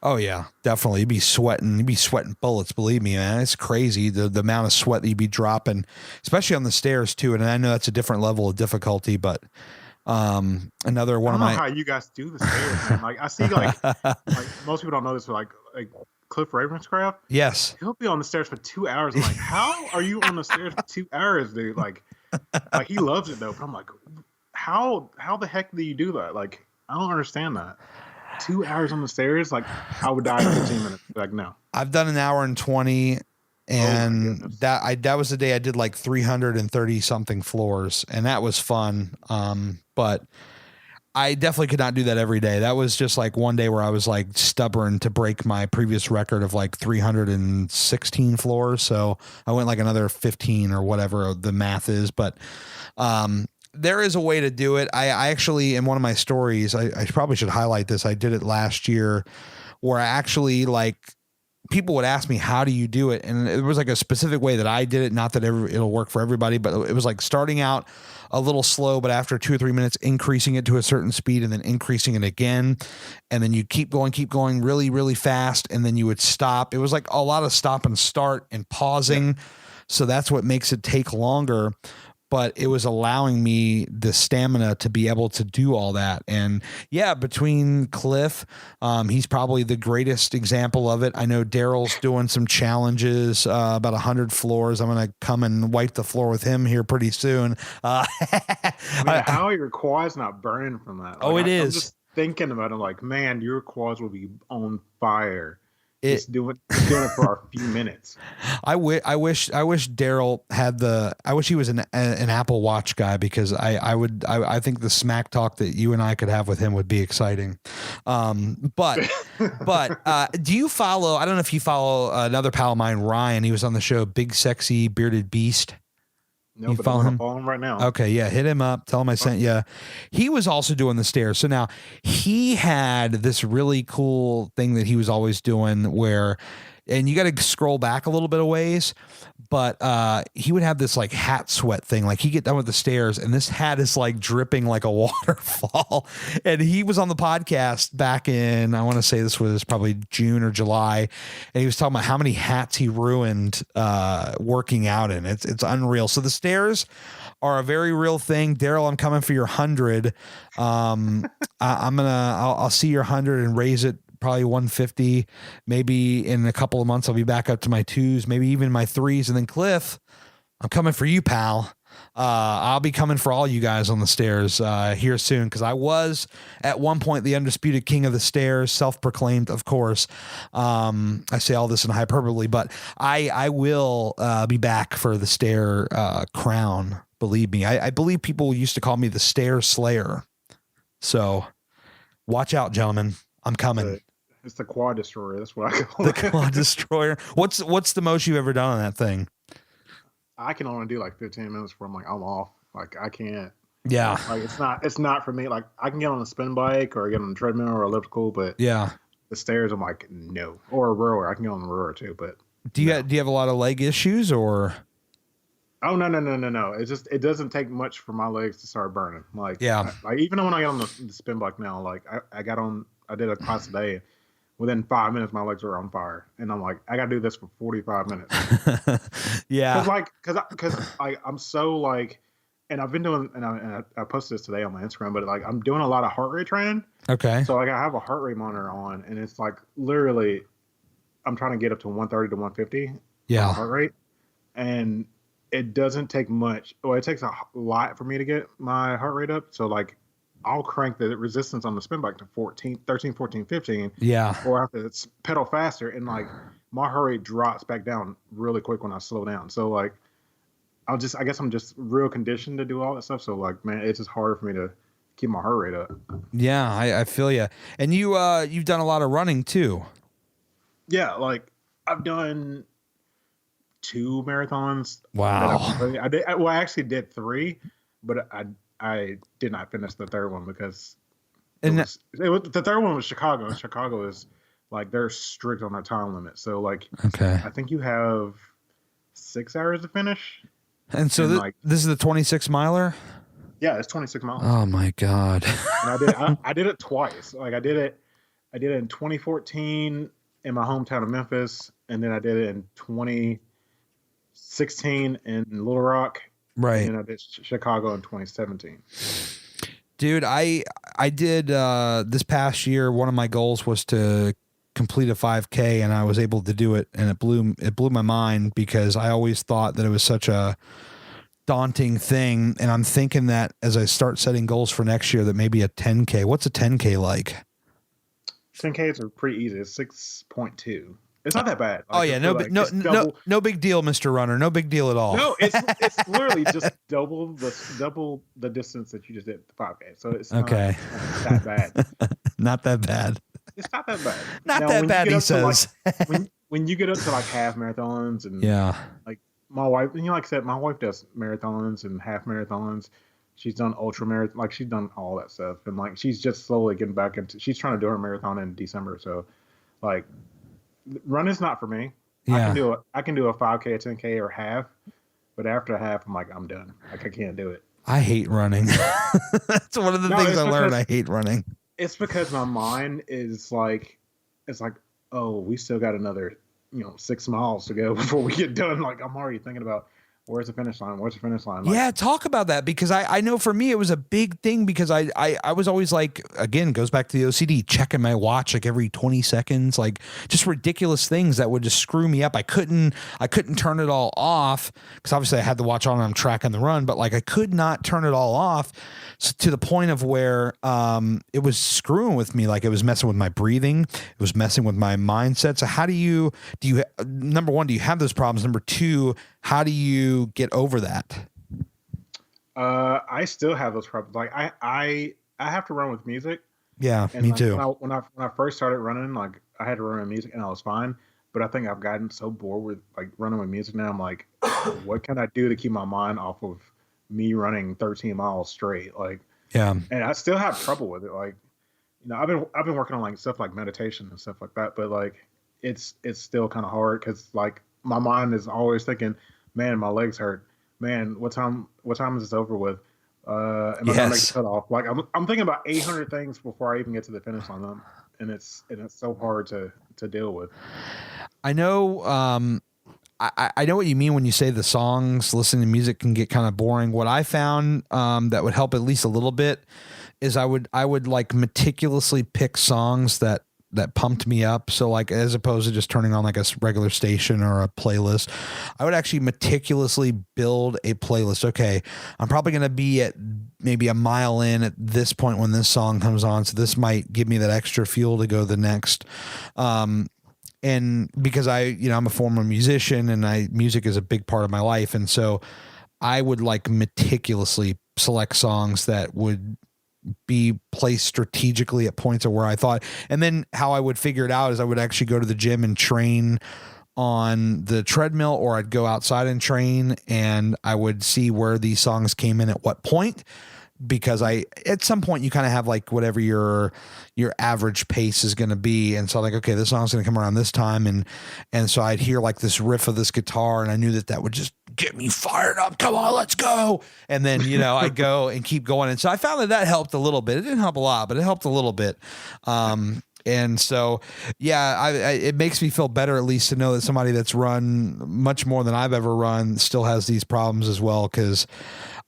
Oh yeah, definitely. You'd be sweating bullets. Believe me, man. It's crazy the amount of sweat that you'd be dropping, especially on the stairs too. And I know that's a different level of difficulty, but another one I of don't know my how you guys do the stairs, man. Like I see like most people don't know this, but like Cliff Ravenscraft, yes. he'll be on the stairs for 2 hours. I'm like, how are you on the stairs for 2 hours, dude? Like he loves it though. But I'm like, how the heck do you do that? Like, I don't understand that. 2 hours on the stairs, like I would die in 15 minutes. Like, no. I've done an hour and 20, and goodness. that was the day I did like 330 something floors, and that was fun. But I definitely could not do that every day. That was just like one day where I was like stubborn to break my previous record of like 316 floors. So I went like another 15 or whatever the math is. But there is a way to do it. I actually, in one of my stories, I probably should highlight this. I did it last year where I actually like, people would ask me, how do you do it? And it was like a specific way that I did it. Not that it'll work for everybody, but it was like starting out a little slow, but after 2 or 3 minutes, increasing it to a certain speed and then increasing it again. And then you keep going really, really fast. And then you would stop. It was like a lot of stop and start and pausing. Yeah. So that's what makes it take longer. But it was allowing me the stamina to be able to do all that. And yeah, between Cliff, he's probably the greatest example of it. I know Daryl's doing some challenges, about 100 floors. I'm going to come and wipe the floor with him here pretty soon. I mean, how are your quads not burning from that? Like, it is. I'm just thinking about it like, man, your quads will be on fire. Just doing it for a few minutes. I wish Daryl had I wish he was an Apple Watch guy, because I think the smack talk that you and I could have with him would be exciting. But do you follow, I don't know if you follow another pal of mine, Ryan. He was on the show Big Sexy Bearded Beast. No, but I'm following him right now. Okay, yeah, hit him up. Tell him I sent you. He was also doing the stairs. So now he had this really cool thing that he was always doing where, and you got to scroll back a little bit of ways, but he would have this like hat sweat thing. Like he'd get done with the stairs and this hat is like dripping like a waterfall. And he was on the podcast back in, I want to say this was probably June or July. And he was talking about how many hats he ruined working out in. It's unreal. So the stairs are a very real thing. Daryl, I'm coming for your 100. I'll see your 100 and raise it probably 150. Maybe in a couple of months, I'll be back up to my 2s, maybe even my 3s. And then Cliff, I'm coming for you, pal. I'll be coming for all you guys on the stairs here soon, because I was at one point the undisputed king of the stairs, self-proclaimed, of course. I say all this in hyperbole, but I will be back for the stair crown. Believe me. I believe people used to call me the stair slayer. So watch out, gentlemen. I'm coming. It's the quad destroyer. That's what I call it. The quad destroyer. What's the most you've ever done on that thing? I can only do like 15 minutes before I'm like, I'm off. Like I can't. Yeah. Like it's not for me. Like I can get on a spin bike or get on a treadmill or elliptical, but yeah, the stairs I'm like, no. Or a rower. I can get on the rower too, but do you have a lot of leg issues or? Oh no. It doesn't take much for my legs to start burning. Like yeah. Like even when I get on the spin bike now, like I did a class today. Within 5 minutes, my legs are on fire, and I'm like, I gotta do this for 45 minutes. Yeah, because I'm so like, and I've been doing, and I posted this today on my Instagram, but like I'm doing a lot of heart rate training. Okay. So like I have a heart rate monitor on, and it's like literally, I'm trying to get up to 130 to 150. Yeah. Heart rate, and it doesn't take much. Well, it takes a lot for me to get my heart rate up. So like, I'll crank the resistance on the spin bike to 13, 14, 15. Yeah. Or I have to pedal faster, and like my heart rate drops back down really quick when I slow down. So like, I guess I'm just real conditioned to do all that stuff. So like, man, it's just harder for me to keep my heart rate up. Yeah, I feel you. And you've done a lot of running too. Yeah, like I've done 2 marathons. Wow. I actually did 3, but I did not finish the third one because the third one was Chicago. Chicago is like, they're strict on their time limit. So like, okay, I think you have 6 hours to finish. And so this is the 26 miler. Yeah, it's 26 miles. Oh my God. And I did it twice. Like I did it I did it in 2014 in my hometown of Memphis, and then I did it in 2016 in Little Rock, and Right. then I did Chicago in 2017. Dude, I did this past year, one of my goals was to complete a 5K, and I was able to do it, and it blew my mind because I always thought that it was such a daunting thing, and I'm thinking that as I start setting goals for next year that maybe a 10K. What's a 10K like? 10Ks are pretty easy. It's 6.2. It's not that bad. Oh yeah, no big deal, Mr. Runner. No big deal at all. No, it's literally just double the distance that you just did the 5K. So it's okay. Not that bad. Not that bad. It's not that bad. Not that bad, he says. When you get up to like half marathons and like my wife, like I said, my wife does marathons and half marathons. She's done ultra marathon, like she's done all that stuff, and like she's just slowly getting back into. She's trying to do her marathon in December, so like running's not for me. Yeah. I can do a 5K, a 10K, or half, but after a half, I'm like I'm done. Like I can't do it. I hate running. That's one of the things I learned. I hate running. It's because my mind is like, it's like, oh, we still got another 6 miles to go before we get done. Like I'm already thinking about where's the finish line? Where's the finish line? Like, yeah, talk about that because I know for me it was a big thing because I was always like, again, goes back to the OCD, checking my watch like every 20 seconds, like just ridiculous things that would just screw me up. I couldn't turn it all off because obviously I had the watch on and I'm tracking the run, but like I could not turn it all off to the point of where it was screwing with me. Like it was messing with my breathing. It was messing with my mindset. So how do you number one, do you have those problems? Number two, how do you get over that? I still have those problems. Like I have to run with music. Yeah, and me like, too. When I first started running, like I had to run with music and I was fine. But I think I've gotten so bored with like running with music now. I'm like, what can I do to keep my mind off of me running 13 miles straight? Like, yeah. And I still have trouble with it. Like, I've been working on like stuff like meditation and stuff like that. But like, it's still kind of hard because like my mind is always thinking, man, my legs hurt. Man, what time is this over with? Am I gonna make the cutoff? Like I'm thinking about 800 things before I even get to the finish line, and it's so hard to deal with. I know. I know what you mean when you say the songs, listening to music can get kind of boring. What I found that would help at least a little bit is I would like meticulously pick songs that pumped me up. So like, as opposed to just turning on like a regular station or a playlist, I would actually meticulously build a playlist. Okay, I'm probably going to be at maybe a mile in at this point when this song comes on. So this might give me that extra fuel to go the next. And because I'm a former musician and music is a big part of my life. And so I would like meticulously select songs that would be placed strategically at points of where I thought, and then how I would figure it out is I would actually go to the gym and train on the treadmill, or I'd go outside and train, and I would see where these songs came in at what point, because at some point you kind of have like whatever your average pace is going to be. And so like, okay, this song's going to come around this time. And so I'd hear like this riff of this guitar, and I knew that would just get me fired up. Come on, let's go. And then, I'd go and keep going. And so I found that helped a little bit. It didn't help a lot, but it helped a little bit. And so, yeah, it makes me feel better at least to know that somebody that's run much more than I've ever run still has these problems as well. 'Cause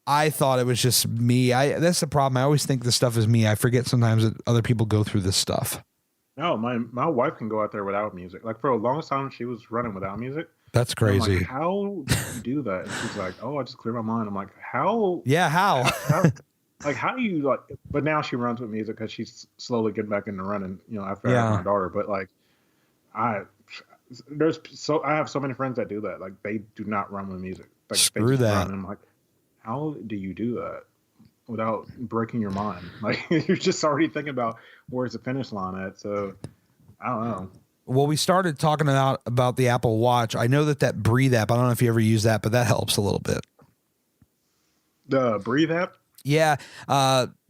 I thought it was just me. That's the problem. I always think this stuff is me. I forget sometimes that other people go through this stuff. No, my wife can go out there without music. Like for a long time, she was running without music. That's crazy. Like, how do you do that? And she's like, oh, I just clear my mind. I'm like, how? Yeah, how? How do you like? But now she runs with music because she's slowly getting back into running. After I have my daughter. But like, I have so many friends that do that. Like they do not run with music. Like, Screw that. And I'm like, how do you do that without breaking your mind? Like you're just already thinking about where's the finish line at. So I don't know. Well, we started talking about the Apple Watch. I know that Breathe app, I don't know if you ever use that, but that helps a little bit. The Breathe app? Yeah.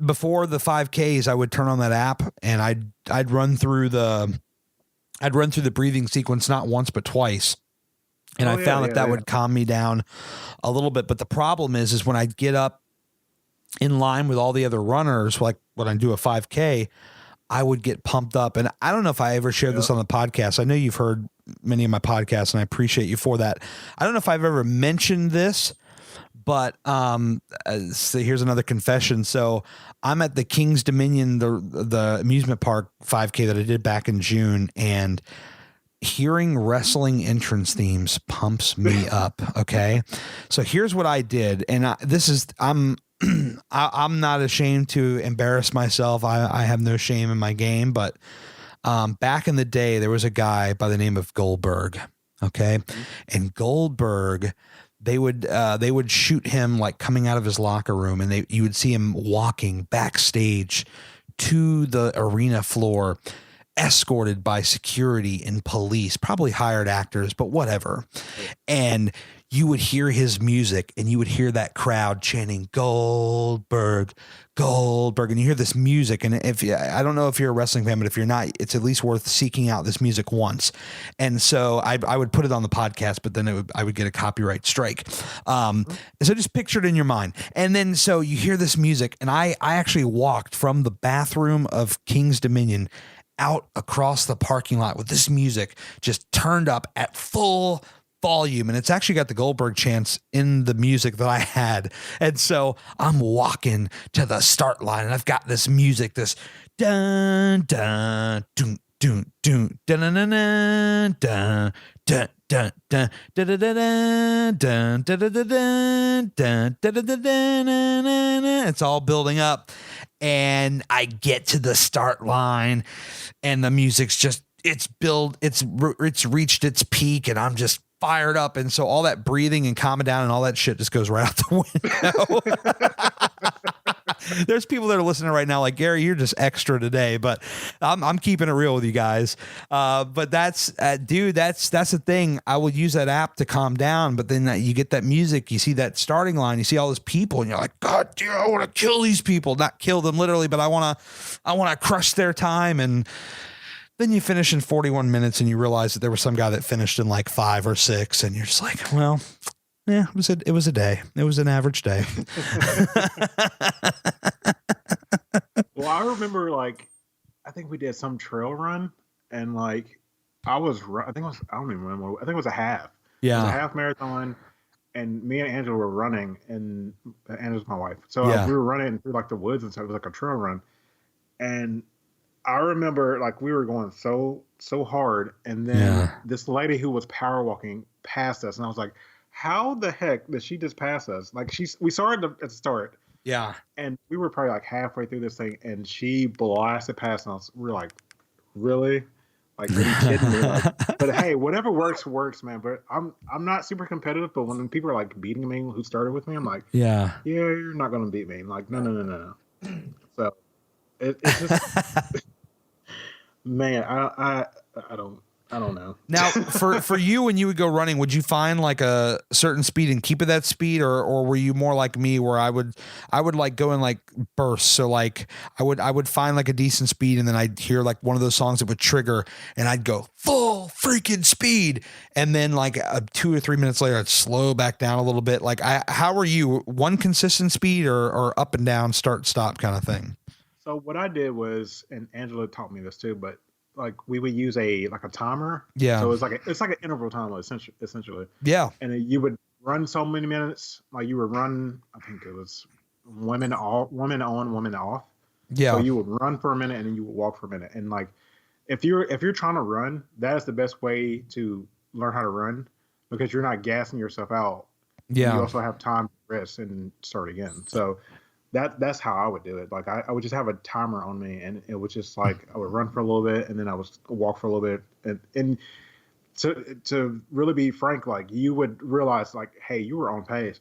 Before the 5Ks, I would turn on that app and I'd run through the breathing sequence, not once, but twice. And I found that would calm me down a little bit. But the problem is when I get up in line with all the other runners, like when I do a 5K, I would get pumped up. And I don't know if I ever shared this on the podcast. I know you've heard many of my podcasts and I appreciate you for that. I don't know if I've ever mentioned this, but so here's another confession. So I'm at the King's Dominion, the amusement park 5K that I did back in June, and hearing wrestling entrance themes pumps me up. Okay. So here's what I did. And I'm not ashamed to embarrass myself. I have no shame in my game, but back in the day, there was a guy by the name of Goldberg. Okay. And Goldberg, they would shoot him like coming out of his locker room, and you would see him walking backstage to the arena floor, escorted by security and police, probably hired actors, but whatever. And you would hear his music and you would hear that crowd chanting Goldberg, Goldberg. And you hear this music. And I don't know if you're a wrestling fan, but if you're not, it's at least worth seeking out this music once. And so I would put it on the podcast, but then I would get a copyright strike. So just picture it in your mind. And then, so you hear this music, and I actually walked from the bathroom of King's Dominion out across the parking lot with this music just turned up at full volume. And it's actually got the Goldberg chants in the music that I had. And so I'm walking to the start line, and I've got this music, this dun dun dun dun dun dun dun dun dun dun dun dun dun dun dun dun. It's all building up, and I get to the start line, and the music's just it's reached its peak, and I'm just fired up. And so all that breathing and calming down and all that shit just goes right out the window. There's people that are listening right now like, Gary, you're just extra today, but I'm keeping it real with you guys. But that's dude, that's the thing. I would use that app to calm down, but then you get that music, you see that starting line, you see all those people, and you're like, God, dude, I want to kill these people, not kill them literally, but I want to crush their time. And then you finish in 41 minutes and you realize that there was some guy that finished in like 5 or 6, and you're just like, well, yeah, it was a day. It was an average day. Well, I remember I think we did some trail run, and I don't even remember. I think it was a half. Yeah. It was a half marathon, and me and Angela were running, and Angela's my wife. So we were running through the woods and stuff. It was like a trail run. And I remember we were going so hard, and then this lady who was power walking passed us, and I was like, how the heck did she just pass us? We saw her at the start. Yeah. And we were probably halfway through this thing, and she blasted past us. We were like, really? Are you kidding me? But hey, whatever works, man. But I'm not super competitive, but when people are beating me who started with me, I'm like, yeah, you're not gonna beat me. No. So it's just man, I don't know. Now, for you, when you would go running, would you find a certain speed and keep at that speed, or were you more like me where I would go in bursts? So I would find a decent speed, and then I'd hear one of those songs that would trigger, and I'd go full freaking speed, and then 2 or 3 minutes later I'd slow back down a little bit. How were you? One consistent speed or up and down, start stop kind of thing? So what I did was, and Angela taught me this too, but we would use a timer. Yeah. So it's like an interval timer essentially. Yeah. And you would run so many minutes. You would run, I think it was women on, women off. Yeah. So you would run for a minute and then you would walk for a minute. And if you're trying to run, that is the best way to learn how to run, because you're not gassing yourself out. Yeah. You also have time to rest and start again. So that's how I would do it. I would just have a timer on me, and it was just I would run for a little bit, and then I would walk for a little bit, and to really be frank, you would realize hey, you were on pace.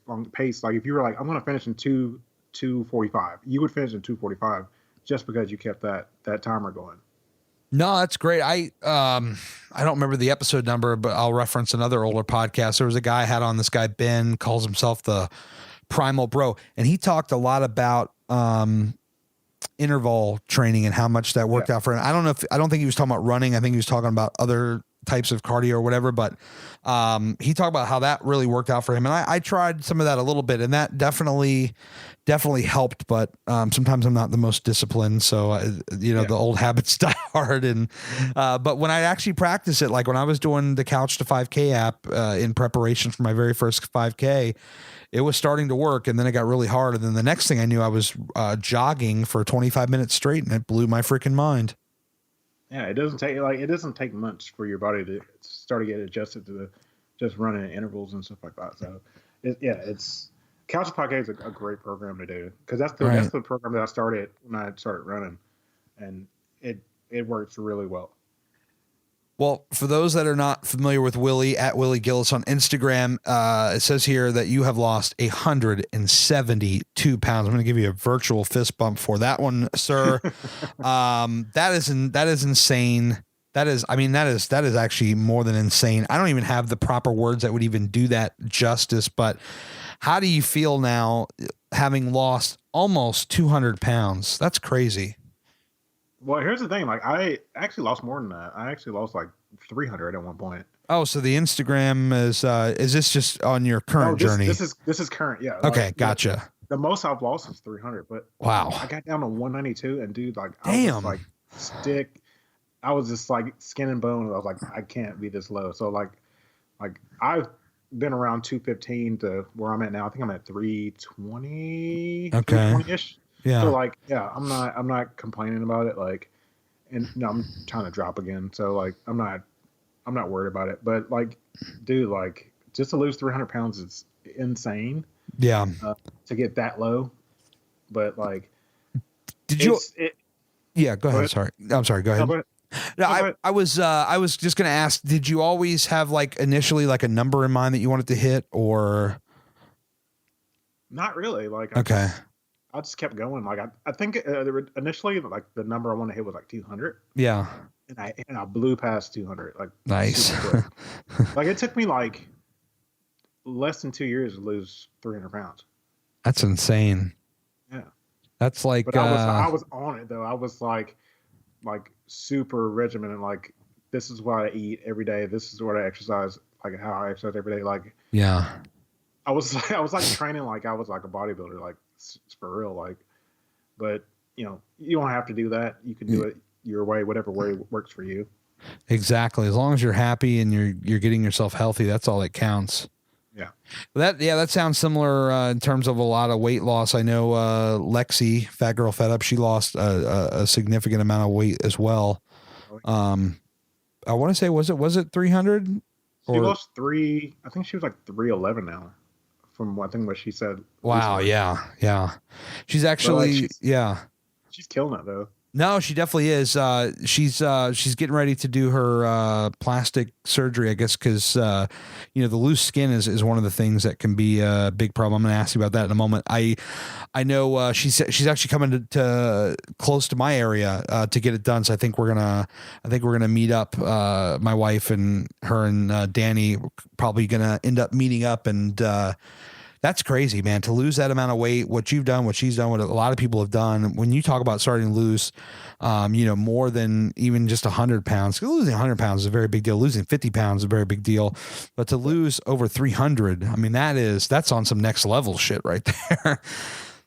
If you were I'm going to finish in 2:45, you would finish in 2:45 just because you kept that timer going. No, that's great. I don't remember the episode number, but I'll reference another older podcast. There was a guy I had on, this guy Ben, calls himself the Primal Bro, and he talked a lot about interval training and how much that worked out for him. I don't think he was talking about running. I think he was talking about other types of cardio or whatever, but he talked about how that really worked out for him. And I tried some of that a little bit, and that definitely helped. But sometimes I'm not the most disciplined. So, the old habits die hard. And but when I actually practice it, like when I was doing the Couch to 5K app in preparation for my very first 5K, it was starting to work, and then it got really hard. And then the next thing I knew, I was jogging for 25 minutes straight, and it blew my freaking mind. Yeah, it doesn't take much for your body to start to get adjusted to just running intervals and stuff like that. So, it's Couch to 5K is a great program to do, because that's the program that I started when I started running, and it works really well. Well, for those that are not familiar with Willie, at Willie Gillis on Instagram, it says here that you have lost 172 pounds. I'm going to give you a virtual fist bump for that one, sir. That is insane. That is actually more than insane. I don't even have the proper words that would even do that justice, but how do you feel now having lost almost 200 pounds? That's crazy. Well, here's the thing. Like, I actually lost more than that. I actually lost like 300 at one point. Oh, so the Instagram is this just on your current journey? This is current. Yeah. Okay. Like, gotcha. The most I've lost is 300, but wow, I got down to 192, and dude, like, damn, I was just like skin and bone. I was like, I can't be this low. So like I've been around 215 to where I'm at now. I think I'm at 320. Okay. 320-ish. Yeah. So like, yeah, I'm not complaining about it. Like, and no, I'm trying to drop again. So like, I'm not worried about it. But like, dude, like, just to lose 300 pounds is insane. Yeah. To get that low. But like, yeah, go ahead. Sorry. I'm sorry. Go ahead. No, I was just going to ask, did you always have like initially like a number in mind that you wanted to hit, or? Not really. Like, I just kept going. Like, I think initially, like, the number I wanted to hit was like 200. Yeah. And I blew past 200. Like, nice. Like, it took me like less than 2 years to lose 300 pounds. That's insane. Yeah. That's like, but I was on it though. I was like super regimented. Like, this is what I eat every day. This is what I exercise. Like, how I exercise every day. Like, yeah. I was like training like I was like a bodybuilder. Like, it's for real. Like, but you don't have to do that. You can do it your way, whatever way works for you. Exactly. As long as you're happy and you're getting yourself healthy, that's all that counts. Yeah. That sounds similar in terms of a lot of weight loss. I know Lexi, Fat Girl Fed Up, she lost a significant amount of weight as well. I want to say, was it 300? She lost 3. I think she was like 311 now, from I think what she said. Wow. Recently. Yeah. She's actually, she's killing it though. No, she definitely is. She's getting ready to do her plastic surgery, I guess, because the loose skin is one of the things that can be a big problem. I'm going to ask you about that in a moment. I know she's actually coming to close to my area to get it done. So I think we're gonna meet up. My wife and her and Danny probably gonna end up meeting up, and that's crazy, man, to lose that amount of weight, what you've done, what she's done, what a lot of people have done. When you talk about starting to lose, more than even just 100 pounds, losing 100 pounds is a very big deal. Losing 50 pounds is a very big deal, but to lose over 300, I mean, that's on some next level shit right there.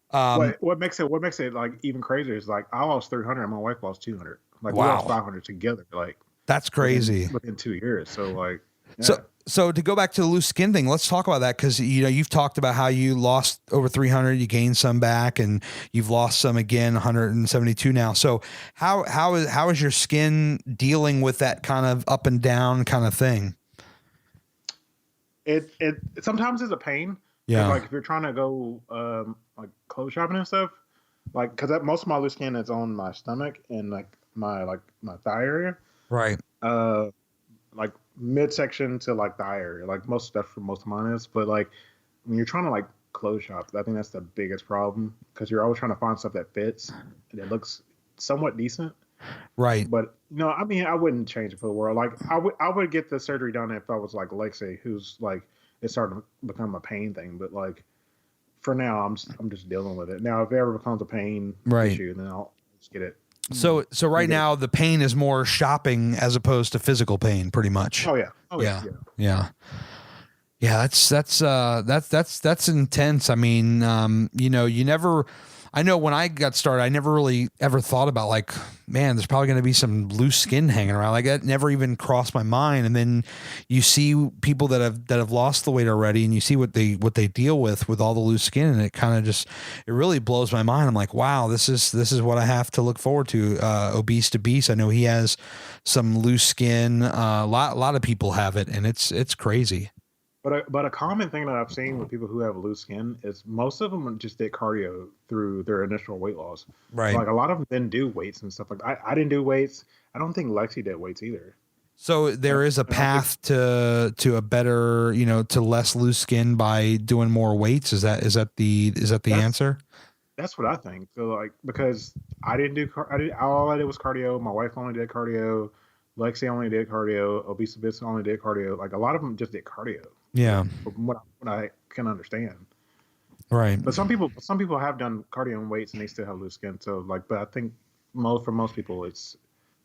What makes it like even crazier is like I lost 300 and my wife lost 200. Like, wow. We lost 500 together. Like, that's crazy within 2 years. So like, yeah. So to go back to the loose skin thing, let's talk about that, because you've talked about how you lost over 300, you gained some back, and you've lost some again, 172 now. So how is your skin dealing with that kind of up and down kind of thing? It sometimes is a pain. Yeah. Like if you're trying to go like clothes shopping and stuff, like because most of my loose skin is on my stomach and like my thigh area. Right. Like midsection to like thigh area, like most stuff for most of mine is. But like when you're trying to like clothes shop, I think that's the biggest problem, because you're always trying to find stuff that fits and it looks somewhat decent. Right. But I mean, I wouldn't change it for the world. Like I would get the surgery done if I was like Lexi, who's like it's starting to become a pain thing. But like for now, I'm just dealing with it. Now, if it ever becomes a pain issue, then I'll just get it So right now the pain is more shopping as opposed to physical pain, pretty much. Oh yeah. Yeah. That's intense. I mean, I know when I got started, I never really ever thought about like, man, there's probably going to be some loose skin hanging around. Like that never even crossed my mind. And then you see people that have lost the weight already, and you see what they deal with all the loose skin, and it kind of it really blows my mind. I'm like, wow, this is what I have to look forward to. Obese to Beast. I know he has some loose skin. A lot of people have it, and it's crazy. But a common thing that I've seen with people who have loose skin is most of them just did cardio through their initial weight loss. Right. Like a lot of them didn't do weights and stuff like that. I didn't do weights. I don't think Lexi did weights either. So there is a path to a better, to less loose skin by doing more weights. Is that the answer? That's what I think. So like, because I didn't do, all I did was cardio. My wife only did cardio. Lexi only did cardio. Obese Abyss only did cardio. Like a lot of them just did cardio. Yeah. From what I can understand. Right. But some people have done cardio and weights and they still have loose skin. So like, but I think for most people, it's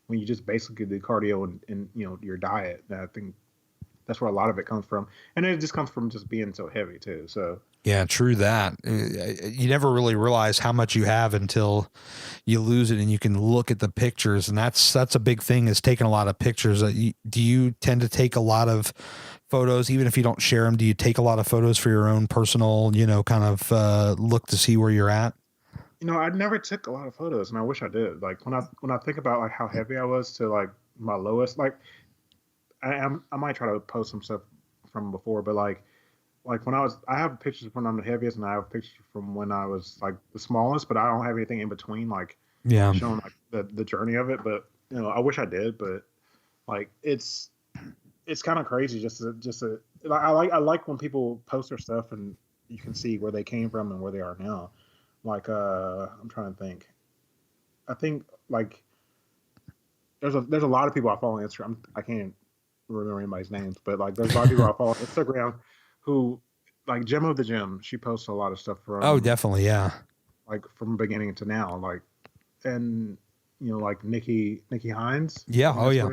when you just basically do cardio and your diet. I think that's where a lot of it comes from. And it just comes from just being so heavy too. So yeah, true that. You never really realize how much you have until you lose it, and you can look at the pictures, and that's a big thing, is taking a lot of pictures. Do you tend to take a lot of photos, even if you don't share them? Do you take a lot of photos for your own personal, kind of look to see where you're at? I never took a lot of photos, and I wish I did. Like when I think about like how heavy I was to like my lowest, like I might try to post some stuff from before, but like when I have pictures when I'm the heaviest, and I have pictures from when I was like the smallest, but I don't have anything in between, like showing like the journey of it. But I wish I did, but like it's kind of crazy just to I like when people post their stuff and you can see where they came from and where they are now. Like I'm trying to think. I think like there's a lot of people I follow on Instagram. I can't remember anybody's names, but like there's a lot of people I follow on Instagram who, like Gem of the Gym, she posts a lot of stuff from. Oh, definitely, yeah. Like from beginning to now, like, and like Nikki Hines. Yeah. Oh, yeah.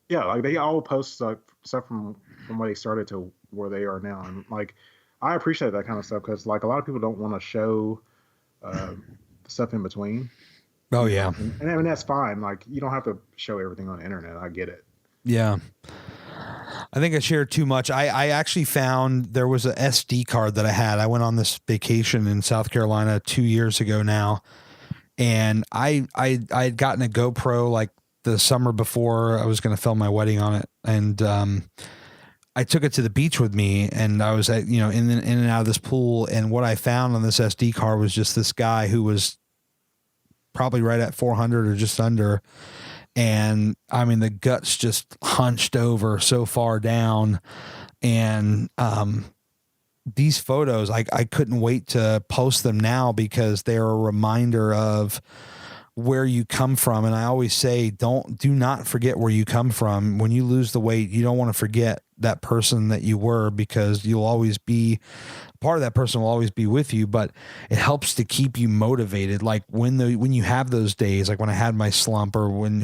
Yeah, like they all post like stuff from where they started to where they are now, and like I appreciate that kind of stuff because like a lot of people don't want to show stuff in between. Oh yeah, and that's fine. Like you don't have to show everything on the internet. I get it. Yeah. I think I shared too much. I actually found there was a SD card that I had. I went on this vacation in South Carolina 2 years ago now, and I had gotten a GoPro like the summer before I was going to film my wedding on it, and I took it to the beach with me, and I was in and out of this pool, and what I found on this SD card was just this guy who was probably right at 400 or just under. And I mean, the guts just hunched over so far down. And these photos, I couldn't wait to post them now because they're a reminder of where you come from. And I always say, do not forget where you come from. When you lose the weight, you don't want to forget that person that you were, because you'll always be part of that person will always be with you, but it helps to keep you motivated. Like when you have those days, like when I had my slump, or when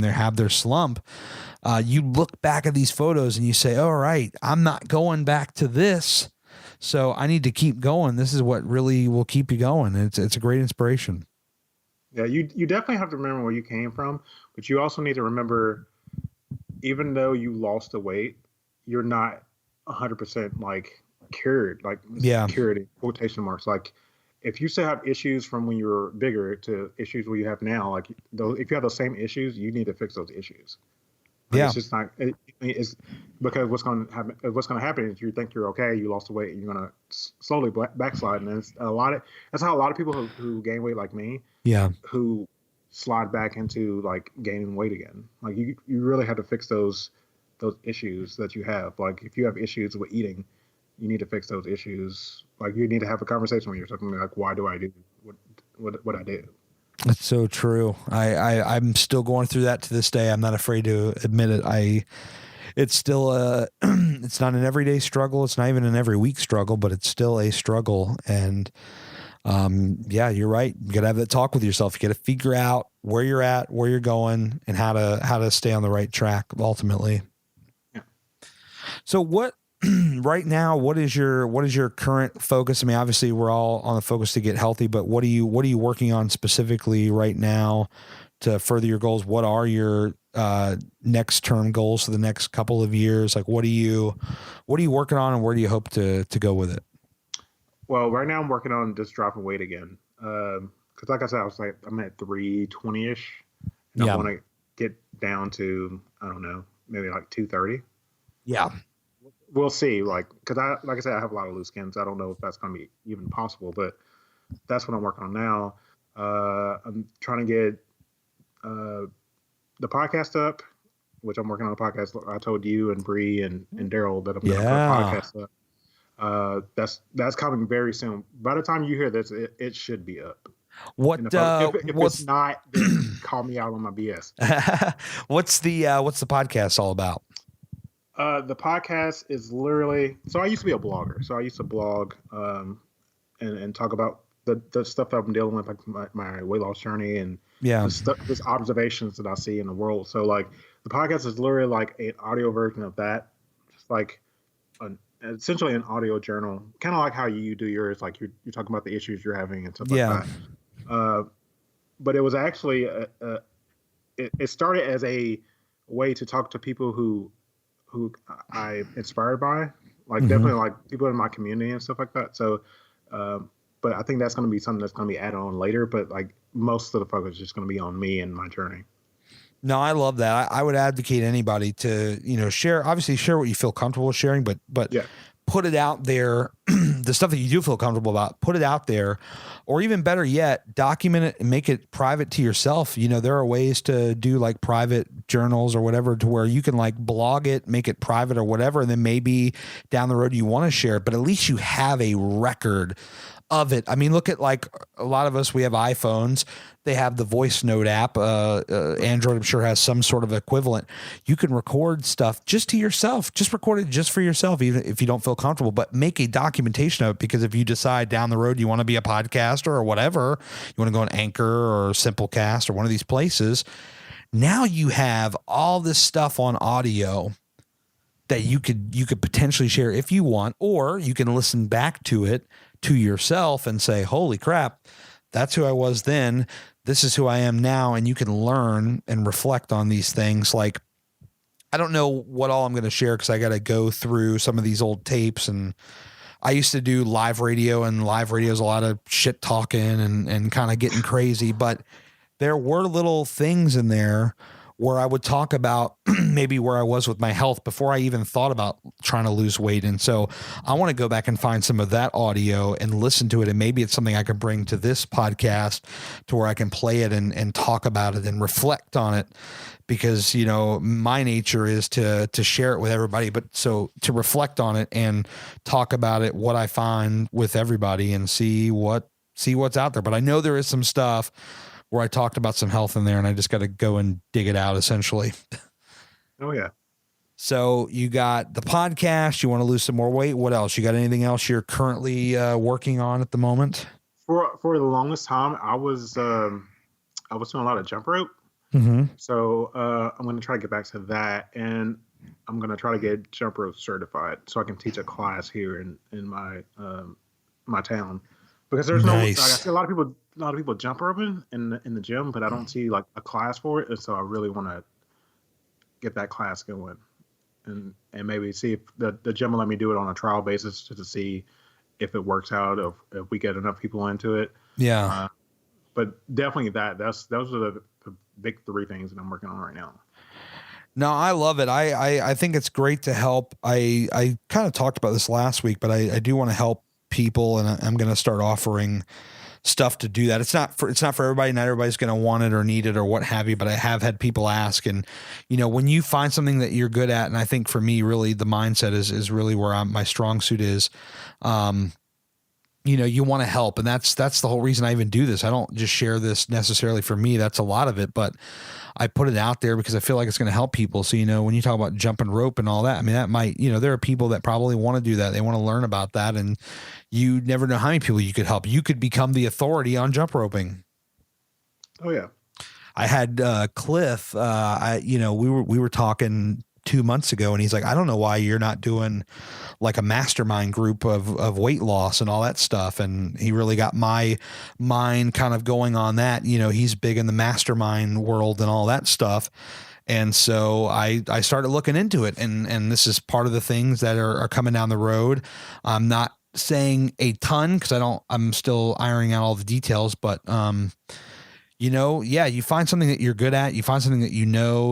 they have their slump, you look back at these photos and you say, all right, I'm not going back to this. So I need to keep going. This is what really will keep you going. It's a great inspiration. Yeah. You definitely have to remember where you came from, but you also need to remember, even though you lost the weight, you're not 100% like cured, like cured in quotation marks. Like if you still have issues from when you were bigger to issues where you have now, like if you have those same issues, you need to fix those issues. Like, it's just not. It's because what's going to happen is you think you're okay, you lost the weight, and you're going to slowly backslide, and that's how a lot of people who gain weight like me, who slide back into like gaining weight again. Like you really have to fix those issues that you have. Like if you have issues with eating, you need to fix those issues. Like you need to have a conversation with yourself, like, why do I do what I do? That's so true. I'm still going through that to this day. I'm not afraid to admit it. It's still it's not an everyday struggle. It's not even an every week struggle, but it's still a struggle. And Yeah, you're right. You got to have that talk with yourself. You got to figure out where you're at, where you're going, and how to stay on the right track ultimately. Yeah. So what right now, what is your current focus? I mean, obviously we're all on the focus to get healthy, but what are you working on specifically right now to further your goals? What are your next term goals for the next couple of years? Like what are you working on, and where do you hope to go with it? Well, right now I'm working on just dropping weight again. Because like I said, I'm at 320-ish, and Yeah. I want to get down to, I don't know, maybe like 230. Yeah. We'll see. Like I said, I have a lot of loose skins. I don't know if that's going to be even possible, but that's what I'm working on now. I'm trying to get the podcast up, which I'm working on a podcast. I told you and Bree and Daryl that I'm going to put a podcast up. That's coming very soon. By the time you hear this, it should be up. What if it's not, then call me out on my BS. What's the podcast all about? The podcast is literally, so I used to be a blogger. So I used to blog and talk about the stuff that I'm dealing with, like my weight loss journey and just observations that I see in the world. So like the podcast is literally like an audio version of that, just like essentially an audio journal, kind of like how you do yours. Like you're talking about the issues you're having and stuff like that. But it was actually it started as a way to talk to people who I'm inspired by, like definitely like people in my community and stuff like that. So, but I think that's going to be something that's going to be added on later. But like most of the focus is just going to be on me and my journey. No, I love that. I would advocate anybody to, share what you feel comfortable with sharing, but put it out there. The stuff that you do feel comfortable about, put it out there, or even better yet, document it and make it private to yourself. There are ways to do like private journals or whatever, to where you can like blog it, make it private or whatever. And then maybe down the road you want to share it, but at least you have a record of it. I mean, look at like a lot of us, we have iPhones. They have the voice note app. Android, I'm sure, has some sort of equivalent. You can record stuff just to yourself, just record it just for yourself, even if you don't feel comfortable, but make a documentation of it, because if you decide down the road you want to be a podcaster or whatever, you want to go on Anchor or Simplecast or one of these places, now you have all this stuff on audio that you could potentially share if you want, or you can listen back to it to yourself and say, holy crap, that's who I was then. This is who I am now. And you can learn and reflect on these things. Like, I don't know what all I'm going to share, because I got to go through some of these old tapes. And I used to do live radio, and live radio is a lot of shit talking and kind of getting crazy. But there were little things in there where I would talk about maybe where I was with my health before I even thought about trying to lose weight. And so I want to go back and find some of that audio and listen to it. And maybe it's something I can bring to this podcast, to where I can play it and talk about it and reflect on it, because, my nature is to share it with everybody, but so to reflect on it and talk about it, what I find with everybody, and see what's out there. But I know there is some stuff where I talked about some health in there, and I just got to go and dig it out, essentially. Oh yeah. So you got the podcast, you want to lose some more weight. What else? You got anything else you're currently working on at the moment? For the longest time, I was doing a lot of jump rope. So I'm going to try to get back to that, and I'm going to try to get jump rope certified so I can teach a class here in my my town, because there's I see a lot of people jump roping in the gym, but I don't see like a class for it. And so I really want to get that class going, and maybe see if the gym will let me do it on a trial basis, just to see if it works out, if we get enough people into it. Yeah. But definitely those are the big three things that I'm working on right now. No, I love it. I think it's great to help. I kind of talked about this last week, but I do want to help people, and I'm going to start offering stuff to do that. It's not for everybody. Not everybody's going to want it or need it or what have you, but I have had people ask, and when you find something that you're good at, and I think for me, really the mindset is really where my strong suit is. you want to help. And that's the whole reason I even do this. I don't just share this necessarily for me. That's a lot of it, but I put it out there because I feel like it's going to help people. So, when you talk about jumping rope and all that, I mean, that might, there are people that probably want to do that. They want to learn about that. And you never know how many people you could help. You could become the authority on jump roping. Oh yeah. I had Cliff, we were talking 2 months ago, and he's like, I don't know why you're not doing like a mastermind group of weight loss and all that stuff. And he really got my mind kind of going on that. He's big in the mastermind world and all that stuff. And so I started looking into it, and this is part of the things that are coming down the road. I'm not saying a ton because I'm still ironing out all the details, but you find something that you're good at, you find something that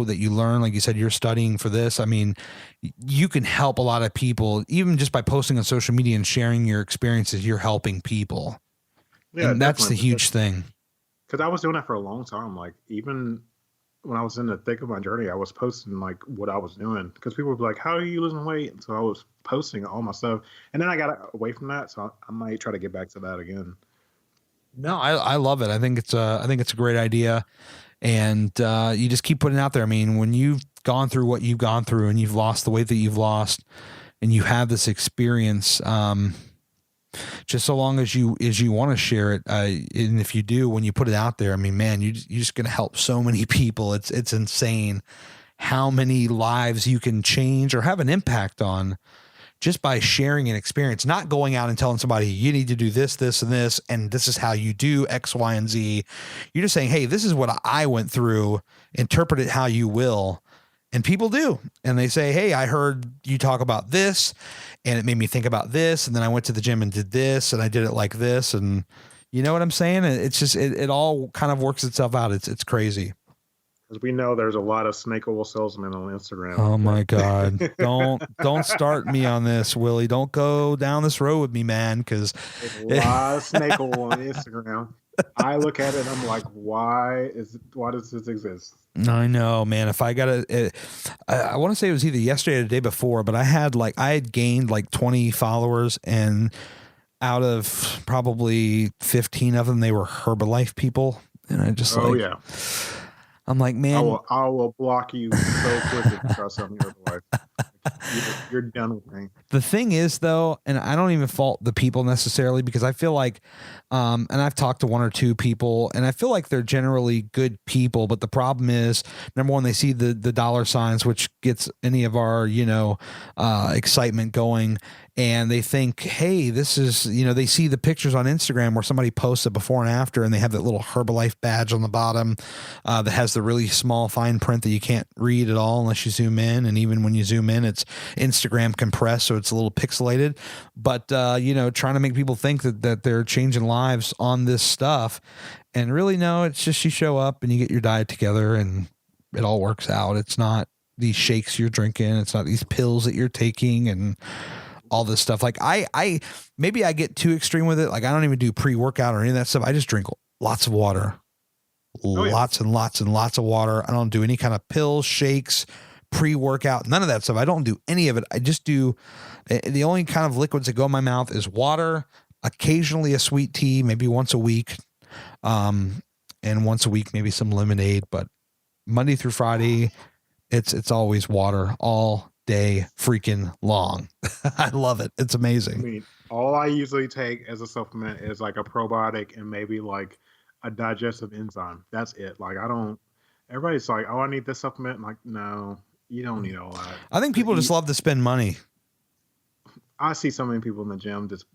that you learn, like you said, you're studying for this. I mean, you can help a lot of people, even just by posting on social media and sharing your experiences, you're helping people. Yeah, and that's the huge thing. Because I was doing that for a long time. Like, even when I was in the thick of my journey, I was posting like what I was doing, because people would be like, how are you losing weight? And so I was posting all my stuff, and then I got away from that. So I might try to get back to that again. No, I love it. I think it's a great idea. And you just keep putting it out there. I mean, when you've gone through what you've gone through and you've lost the weight that you've lost and you have this experience, just so long as you want to share it. And if you do, when you put it out there, I mean, man, you're just going to help so many people. It's insane how many lives you can change or have an impact on just by sharing an experience, not going out and telling somebody you need to do this, this, and this, and this is how you do X, Y, and Z. You're just saying, hey, this is what I went through. Interpret it how you will. And people do. And they say, hey, I heard you talk about this, and it made me think about this. And then I went to the gym and did this, and I did it like this. And you know what I'm saying? It's just, it all kind of works itself out. It's crazy. Because we know there's a lot of snake oil salesmen on Instagram. Oh my God. Don't start me on this, Willie. Don't go down this road with me, man. Because a lot of snake oil on Instagram. I look at it and I'm like, why does this exist? I know, man. If I got I want to say it was either yesterday or the day before, but I had gained like 20 followers, and out of probably 15 of them, they were Herbalife people. And I just yeah. I'm like, man, I will block you so quick if you try something otherwise. You're done with me. The thing is, though, and I don't even fault the people necessarily, because I feel like, and I've talked to one or two people, and I feel like they're generally good people. But the problem is, number one, they see the dollar signs, which gets any of our, excitement going. And they think, hey, this is, they see the pictures on Instagram where somebody posts a before and after, and they have that little Herbalife badge on the bottom that has the really small fine print that you can't read at all unless you zoom in. And even when you zoom in, it's Instagram compressed, so it's a little pixelated. But, trying to make people think that they're changing lives on this stuff. And really, no, it's just you show up and you get your diet together and it all works out. It's not these shakes you're drinking. It's not these pills that you're taking and all this stuff. Like I maybe I get too extreme with it. Like I don't even do pre-workout or any of that stuff. I just drink lots of water, lots and lots and lots of water. I don't do any kind of pills, shakes, pre-workout, none of that stuff. I don't do any of it. I just do the only kind of liquids that go in my mouth is water, occasionally a sweet tea, maybe once a week. And once a week, maybe some lemonade, but Monday through Friday, it's always water all day freaking long. I love it. It's amazing. I mean, all I usually take as a supplement is like a probiotic and maybe like a digestive enzyme. That's it. Like everybody's like, oh, I need this supplement. I'm like, no, you don't need all that. I think people just love to spend money. I see so many people in the gym just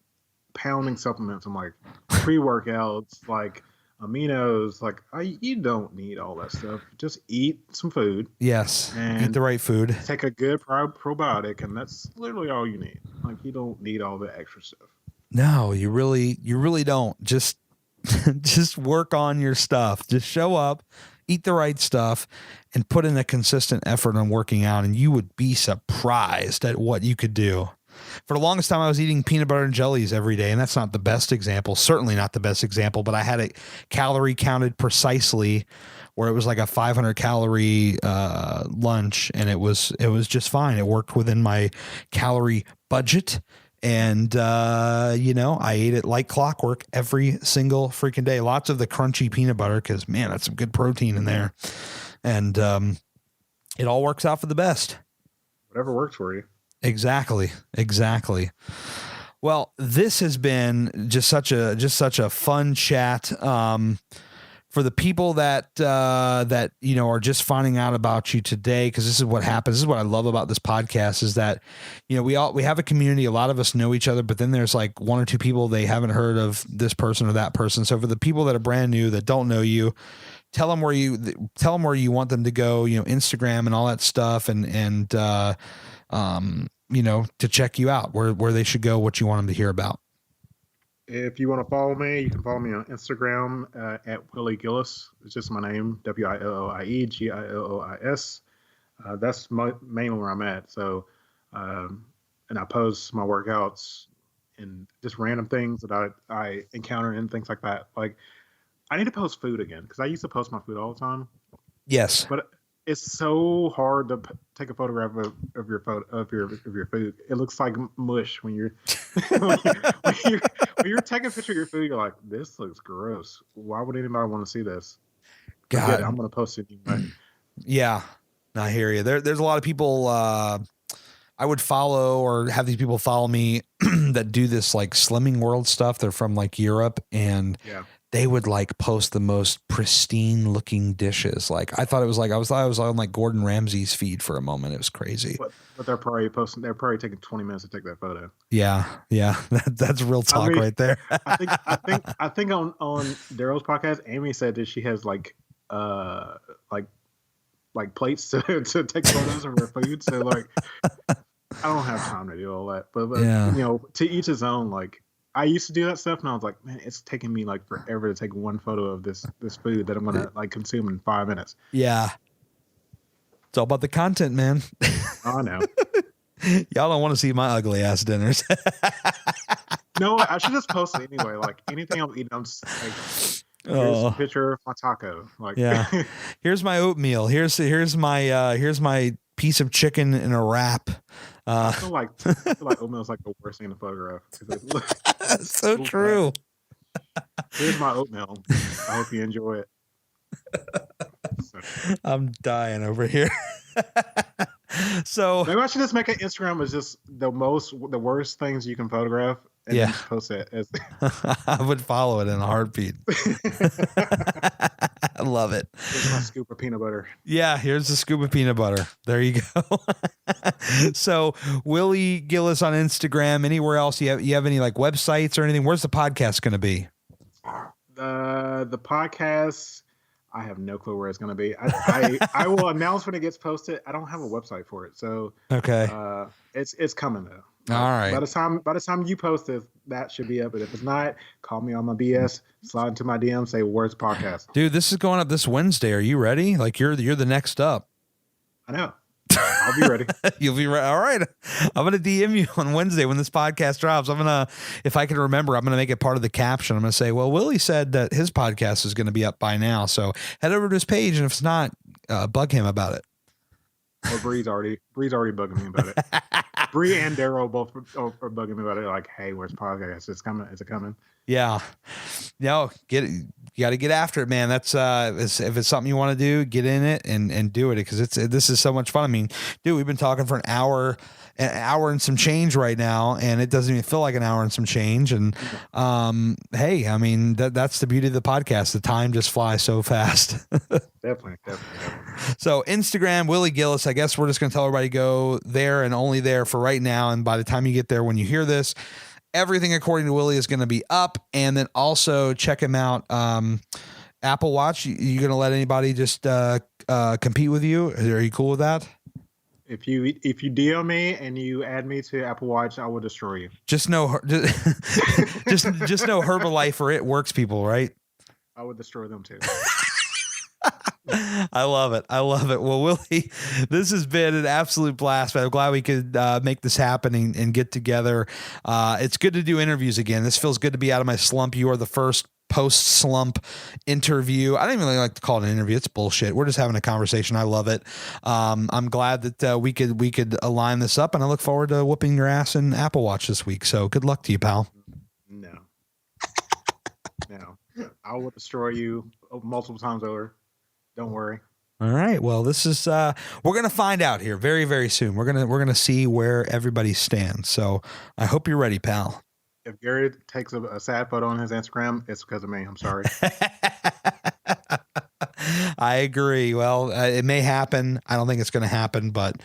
pounding supplements. I'm like, pre-workouts, like aminos, like you don't need all that stuff. Just eat some food. Yes, and eat the right food. Take a good probiotic, and that's literally all you need. Like you don't need all the extra stuff. No, you really don't. Just work on your stuff. Just show up, eat the right stuff, and put in a consistent effort on working out, and you would be surprised at what you could do. For the longest time, I was eating peanut butter and jellies every day, and that's not the best example, certainly not the best example, but I had it calorie counted precisely, where it was like a 500 calorie lunch, and it was just fine. It worked within my calorie budget, And, I ate it like clockwork every single freaking day. Lots of the crunchy peanut butter, because, man, that's some good protein in there. And it all works out for the best. Whatever works for you. Exactly. Well, this has been just such a fun chat. For the people that are just finding out about you today, because this is what happens. This is what I love about this podcast is that, we have a community. A lot of us know each other, but then there's like one or two people they haven't heard of this person or that person. So for the people that are brand new that don't know you, tell them where you want them to go. Instagram and all that stuff, and to check you out, where they should go, what you want them to hear about. If you want to follow me, you can follow me on Instagram at Willie Gillis. It's just my name, WILLIE GILLOIS. That's mainly where I'm at. So, and I post my workouts and just random things that I encounter and things like that. Like, I need to post food again because I used to post my food all the time. Yes, but it's so hard to take a photograph of your food. It looks like mush when you're when you're taking a picture of your food. You're like, this looks gross. Why would anybody want to see this? God, I'm gonna post it anyway. Yeah, I hear you. There's a lot of people I would follow or have these people follow me that do this like Slimming World stuff. They're from like Europe, and they would like post the most pristine looking dishes. Like I thought it was like, I was on like Gordon Ramsay's feed for a moment. It was crazy. But they're probably taking 20 minutes to take that photo. Yeah. That's real talk right there. I think on Daryl's podcast, Amy said that she has like plates to take photos of her food. So like, I don't have time to do all that, but to each his own. Like, I used to do that stuff, and I was like, man, it's taking me like forever to take one photo of this food that I'm gonna like consume in 5 minutes. Yeah, it's all about the content, man. I know. Y'all don't want to see my ugly ass dinners. No, I should just post it anyway. Like anything I'm eating, I'm just like, here's a picture of my taco. Like, here's my oatmeal. Here's my piece of chicken in a wrap. I feel like oatmeal is like the worst thing to photograph. That's so true. Here's my oatmeal. I hope you enjoy it. I'm dying over here. So maybe I should just make an Instagram as just the worst things you can photograph and just post it as I would follow it in a heartbeat. I love it. Here's my scoop of peanut butter. Yeah, here's a scoop of peanut butter. There you go. So Willie Gillis on Instagram. Anywhere else you have any like websites or anything? Where's the podcast going to be? The podcast, I have no clue where it's going to be. I will announce when it gets posted. I don't have a website for it, so okay. It's coming though. All right. By the time you post this, that should be up. But if it's not, call me on my BS. Slide into my DM. Say where's podcast. Dude, this is going up this Wednesday. Are you ready? Like you're the next up. I know. I'll be ready. You'll be ready. All right. I'm going to DM you on Wednesday when this podcast drops. If I can remember, I'm going to make it part of the caption. I'm going to say, well, Willie said that his podcast is going to be up by now. So head over to his page. And if it's not, bug him about it. Well, Bree's already bugging me about it. Bree and Daryl both are bugging me about it. Like, hey, where's podcast? It's coming. Is it coming? Yeah. No, you got to get after it, man. That's if it's something you want to do, get in it and do it because this is so much fun. I mean, dude, we've been talking for an hour and some change right now, and it doesn't even feel like an hour and some change. And hey, I mean that's the beauty of the podcast. The time just flies so fast. Definitely. So Instagram, Willie Gillis. I guess we're just gonna tell everybody go there and only there for right now. And by the time you get there, when you hear this, everything according to Willie is going to be up. And then also check him out. Apple Watch. You going to let anybody just compete with you? Are you cool with that? If you DM me and you add me to Apple Watch, I will destroy you. Just know, just know Herbalife or It Works people, right? I would destroy them too. I love it. Well, Willie, this has been an absolute blast, man. I'm glad we could make this happen and get together. It's good to do interviews again. This feels good to be out of my slump. You are the first post slump interview. I don't even really like to call it an interview. It's bullshit. We're just having a conversation. I love it. I'm glad that we could align this up, and I look forward to whooping your ass in Apple Watch this week. So good luck to you, pal. No. I will destroy you multiple times over. Don't worry. All right. Well, this is we're gonna find out here very, very soon. We're gonna see where everybody stands. So I hope you're ready, pal. If Gary takes a sad photo on his Instagram, it's because of me. I'm sorry. I agree. Well, it may happen. I don't think it's going to happen, but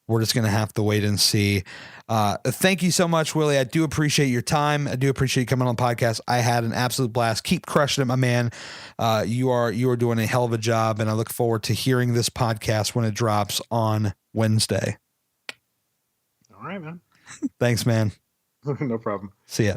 we're just going to have to wait and see. Thank you so much, Willie. I do appreciate your time. I do appreciate you coming on the podcast. I had an absolute blast. Keep crushing it, my man. You are doing a hell of a job, and I look forward to hearing this podcast when it drops on Wednesday. All right, man. Thanks, man. No problem. See ya.